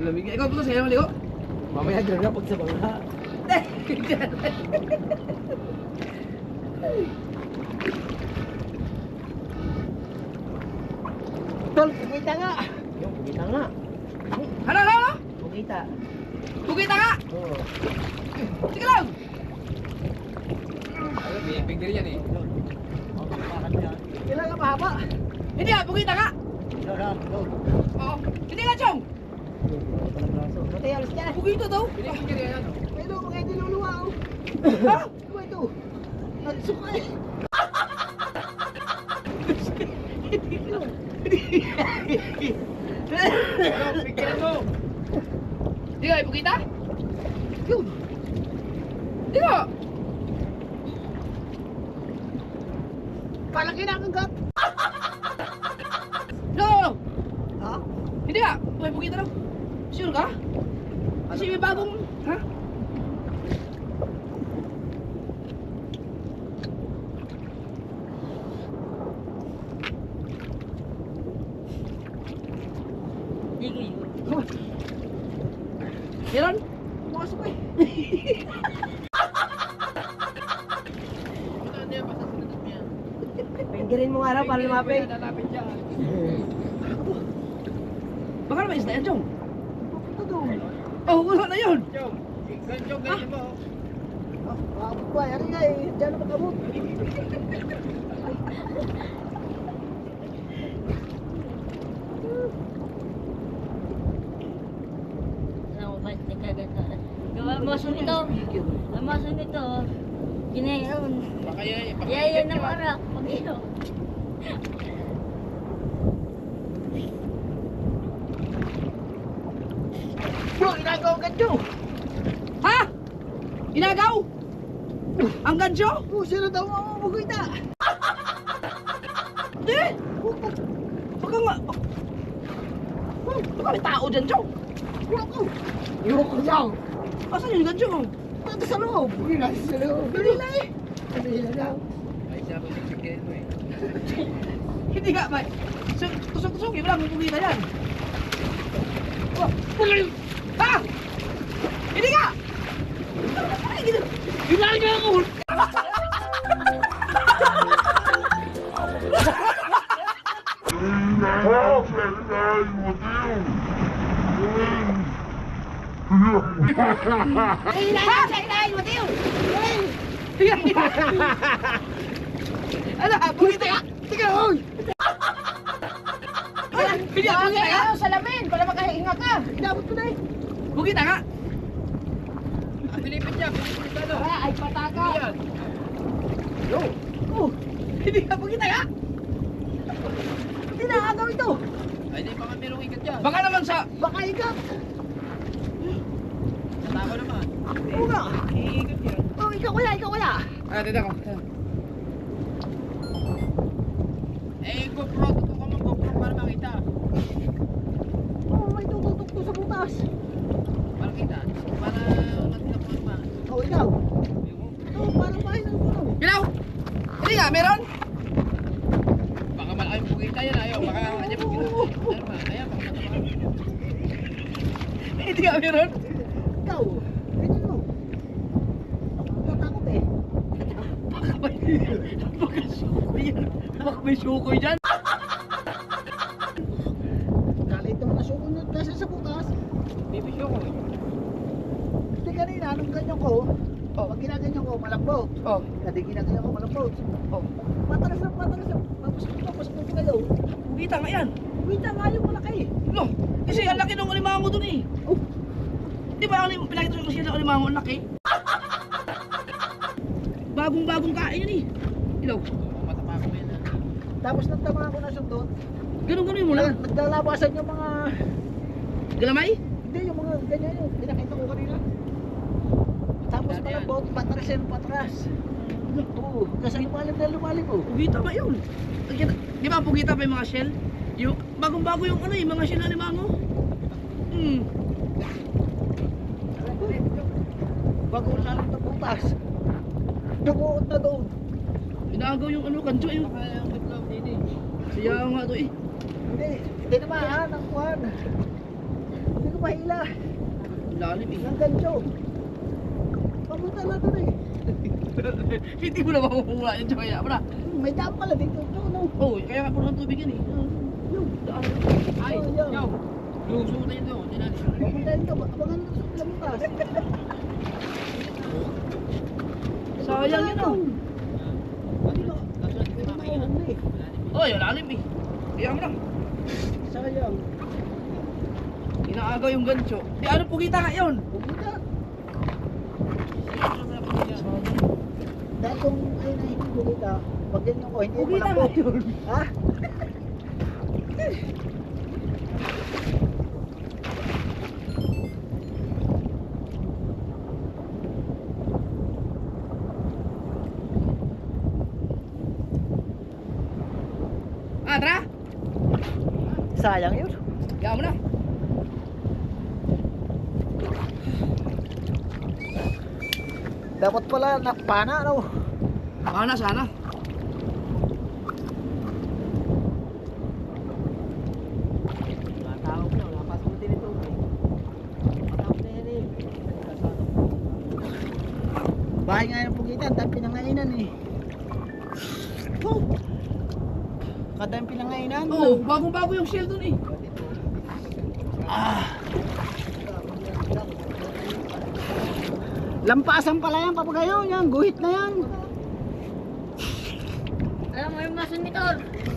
Lamig. Ikaw po sa'yo maligo? Mamaya dyan na pag sa bangka. Tol, kumita nga. Yung pugita nga. Ano? Pugita. Bukita nga! Oo. Sige lang! Kailan ka mahaba? Hindi nga, bukita nga! Oo. Hindi nga, Chong! Matay, alis ka. Bukita daw! Pero mga niluluwa ako. Ha? Ano ito? Ang suka eh. Hindi nga, bukita? Yun. Hindi nga! Palaki na ang gat. No! Ha? Hindi nga! May bukita daw. Sure ka? Kasi may bagong... Ha? Meron? Pumasok eh. Pinggirin mo nga raw para lumapit. Baka naman isda yan, Chong. Ito doon. Oh, wala na yun. Ba, yan nga eh. Diyan na makamot. Maso nito. Ang maso nito. Ginayon. Yayan ng arak. Pag-iyo. Bro, inagaw ang ganyo. Ha? Inagaw? Ang gancho? Puso na daw ang mabugita. Hindi! Baka nga... Baka may tao dyan, Chong. Yoko daw. Asan yung gancho mo? Nandito sa loob. Hindi nasa sa loob. Dali na eh. Dali na daw. Hindi nga, may... Tusok-tusok, wala mong pumita yan. Ha? Hindi nga! Ginagawa ko! Ano? Pumita ka! Tika, oy! Pili ako pumita ka! Salamin para makahinga ka. Inabot ko na eh. Pumita ka! Ay, pataka. Oh! Hindi ka pumita ka! Hindi na agaw ito. Baka naman sa... Baka ikat. Tao naman. Oo nga. Oh, ikaw wala, ikaw wala. Ah, tita ko. GoPro, tutok ka mo GoPro para makita. Oh, may tututok ko sa butas. Para kita. Para natin na Oh, ikaw. Oh, parang bahay ng gulong. Pilaw! Hindi nga, meron? Baka malaking pugita yan, ayaw. Baka kanya pugita. Ano ba? Ayaw, baka hindi nga, meron? Ikaw. Ganyan mo. Natakot eh. Baka ba? Napakasukoy yan. Baka may sukoy dyan. Kalito mo na sukunod kasi sa butas. Bibisyo ko. Hindi kanina, anong ganyan ko? Pag ginaganyan ko, malambot. Oh. Kasi ginaganyan ko, malambot. Oh. Patalas na. Papasok mo kayo. Kita nga yan. Wait na nga yung malaki. No. Kasi ang laki ng alimango dun eh. Oh. Di ba pinakita ko siya ng alimango ang laki? Bagong kain yun eh. Ilaw. Tapos nagtama ako na sundot. Ganun mo lang. Naglalabasan yung mga... Galamay? Hindi, yung mga ganyan yun. Pinakita ko kanina. Tapos malambot, patras yan, patras. Oo, kasi lumalim ko. Pugita ba yun? Di ba pugita pa yung mga shell? Yung bagong-bago yung ano eh, mga shell na alimango. Bago ko salit na butas. Nabuot na doon. Inagaw yung ano, kancho yung... Siya nga to eh. Hindi naman, ang kuhan. Hindi ko mahila. Lalim eh. Ang gancho. Papunta na doon eh. Hindi mo na makukuha yung tsaya mo na. May daan pala dito, no? Oo, kaya nga puro ng tubig yan eh. Yung daan. Ay, Oh, yan. yaw. Luso na yun doon. Papunta dito, abangan mo sa butas. Sayang yun oh. Oy, lalim eh. Kaya mo na. Sayang. Inaagaw yung gancho. Di ano pugita nga yun? Pupunta. Dahil kung ay nahinig ko dito, pag ganyan ko, hindi Pugita malambot. nga yun. Ha? Ah, tara. Sayang yun. Kaya mo na. Dapat pala nakpana, no? Sana, sana. Matawag na, napasok din ito. Matawag na yan eh. Bahay nga yung pugitan, dahil pinangainan eh. Oh. Kadang pinangainan. Oo, bagong-bago yung shell dun eh. Lampasan pala yan, papagayo yan, guhit na yan. Alam mo yung mga sunitor?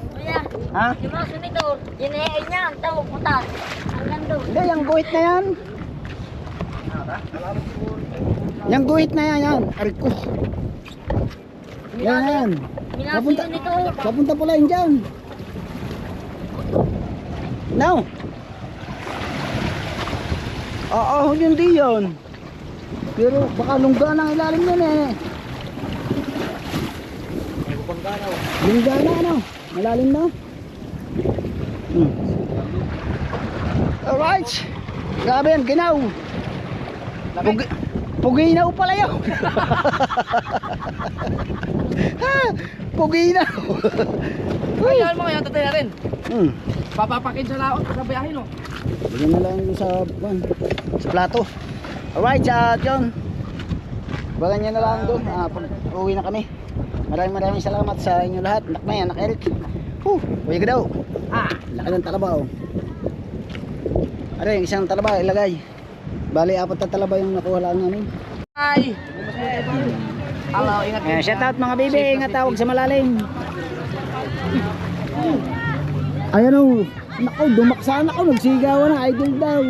Kuya, Ha? yung mga sunitor, yinayain niya ang tawag putas. Hanggang doon. Hindi, yung guhit na yan. Yung guhit na yan, yan. Ariko. Yan, yan. Papunta, Sunitor. papunta pala yun dyan. Now. Oo, yun di yun. Pero baka lungga ng ilalim yun eh. Lungga na ano? Malalim na. Alright. Grabe yan, ginaw. Puginaw pala yun. Puginaw. Ayan mga yan, tatay natin. Papapakin sa laot, sa biyahe no. Bigyan na lang yung sa plato. Alright, John. Bagan nyo na lang doon. Uwi na kami. Maraming salamat sa inyo lahat. Nakmay, anak Eric. Uwi ka daw. Laki ng talaba oh. Ano yung isang talaba ilagay. Bali, 4 na talaba yung nakuha lang namin. Ay! Hello, ingat. Shout out mga baby. Ingat tawag sa malalim. Ayan o. Naku, dumaksan ako. Nagsigawan na. Idol daw.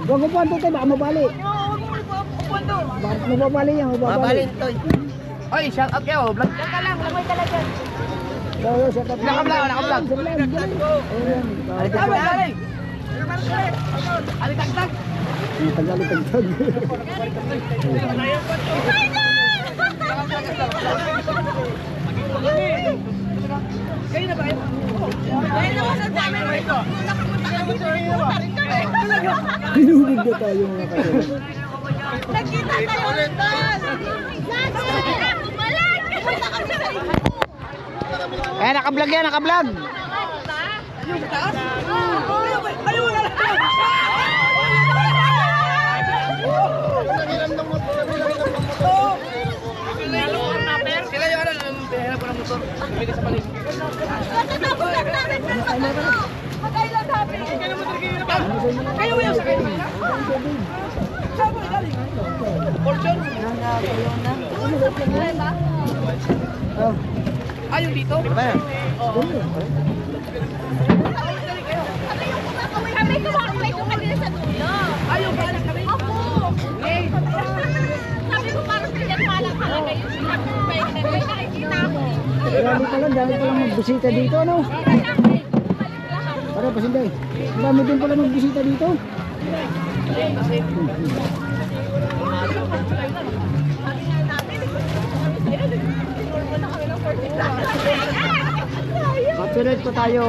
Huwag mo puwan tayo. Baka mabali. Bakit mo mabali yan? Mabali. Oy, shout out kayo. Vlog ka lang, lamay talaga. Shout out. Naka-vlog. Ayan. Tama, galing. Alitagtag. Tagal-tagtag. Kayo na ba yun? Hinubig na tayo mga kapatid. Nagkita tayo ulit doon. Naka-vlog yan, naka-vlog. Yung taas? Ayaw wala lang. Oh! Mag-island happy. Kayo yung sakay naman na? Saan mo galing? Portion? Ayun dito? Kami kumakaway ko kanina sa dulo. Ayaw ba anak kami? Opo. Sabi ko parang ganyan palang talaga yung sinakupay. May nakikita ako dito. Grabe pala, dami palang magbisita dito, ano? Para pasinday. Dami din pala magbisita dito. Copyright pa tayo.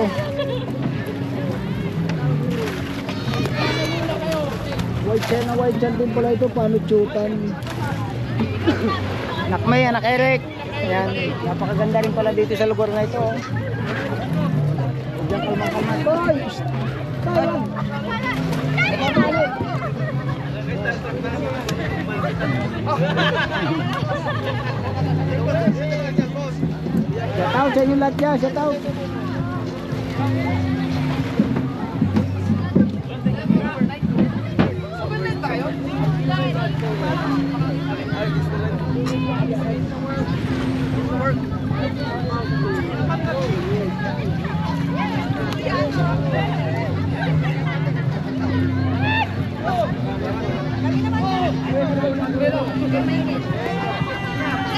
White chain din pala ito, panuchutan. Anak May, anak Eric. Ayan, napakaganda rin pala dito sa lugar na ito. Diyan kalma-kalma. Toy! Tawag! Shout out sa inyo lahat dyan, shout out.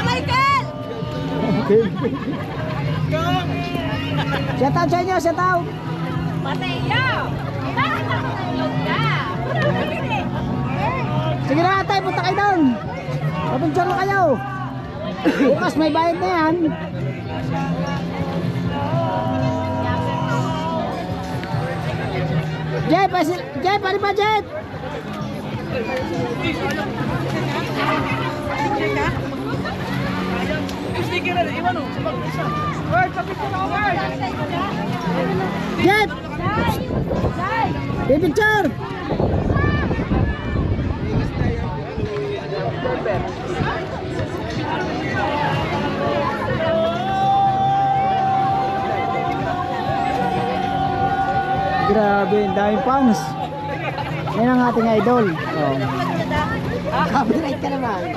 Michael! Okay. Shout out sa inyo, shout out. Mateo! Bakit nakatulog ka? Sige na tay, punta kayo doon. Papuntsyon na kayo. Bukas may bayad na yan. Jeff, Jeff, ano ba Jeff? Sticker na, iwan o. Sa mag-isa. Word, kapit ko na ako, Word. Jeff! Pipicture! Grabe, daming fans. Yan ang ating idol. Oh. Copyright ka naman.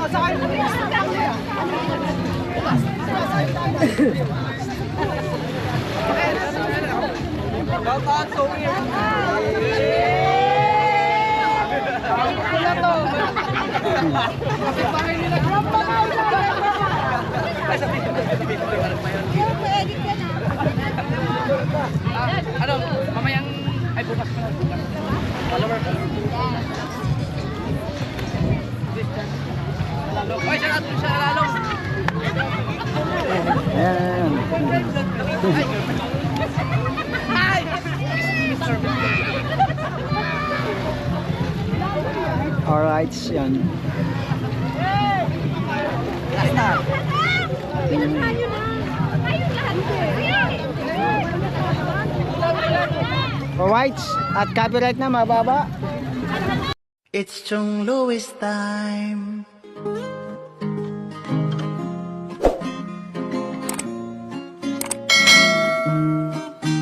Ano, mamayang, ay bukas pa na, bukas. Follower ko. Ay, siya natin siya lalong. Ayan. Ay! Alright, yan. Pinuntahan nyo na. Ayun lahat. Alright, at copyright na mababa. It's Chong Louis time.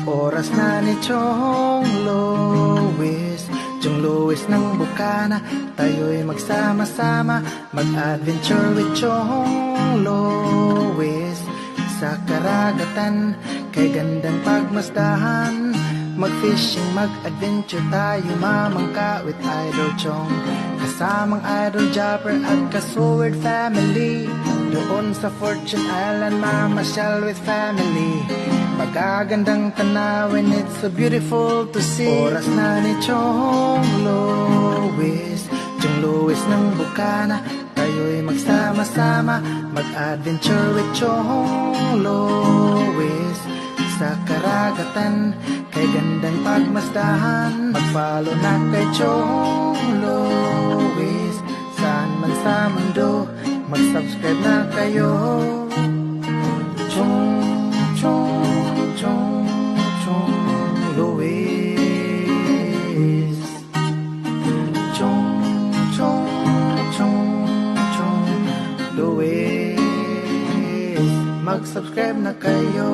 Oras na ni Chong Louis, Chong Louis ng Bukana. Tayo'y magsama-sama, mag-adventure with Chong Louis. Sa karagatan, kay gandang pagmasdahan, mag-fishing, mag-adventure tayo, mamangka with Idol Chong. Kasamang Idol Jopper at Kasword family. Doon sa Fortune Island, mamasyal with family. Pagkagandang tanawin, it's so beautiful to see. Oras na ni Chong Louis, Chong Louis ng Bukana. Tayo'y magsama-sama, mag-adventure with Chong Louis. Sa karagatan, kay gandang pagmasdahan, mag-follow na kay Chong Louis. Saan man sa mundo, mag-subscribe na kayo. Chong Louis. Chong Louis. Mag-subscribe na kayo.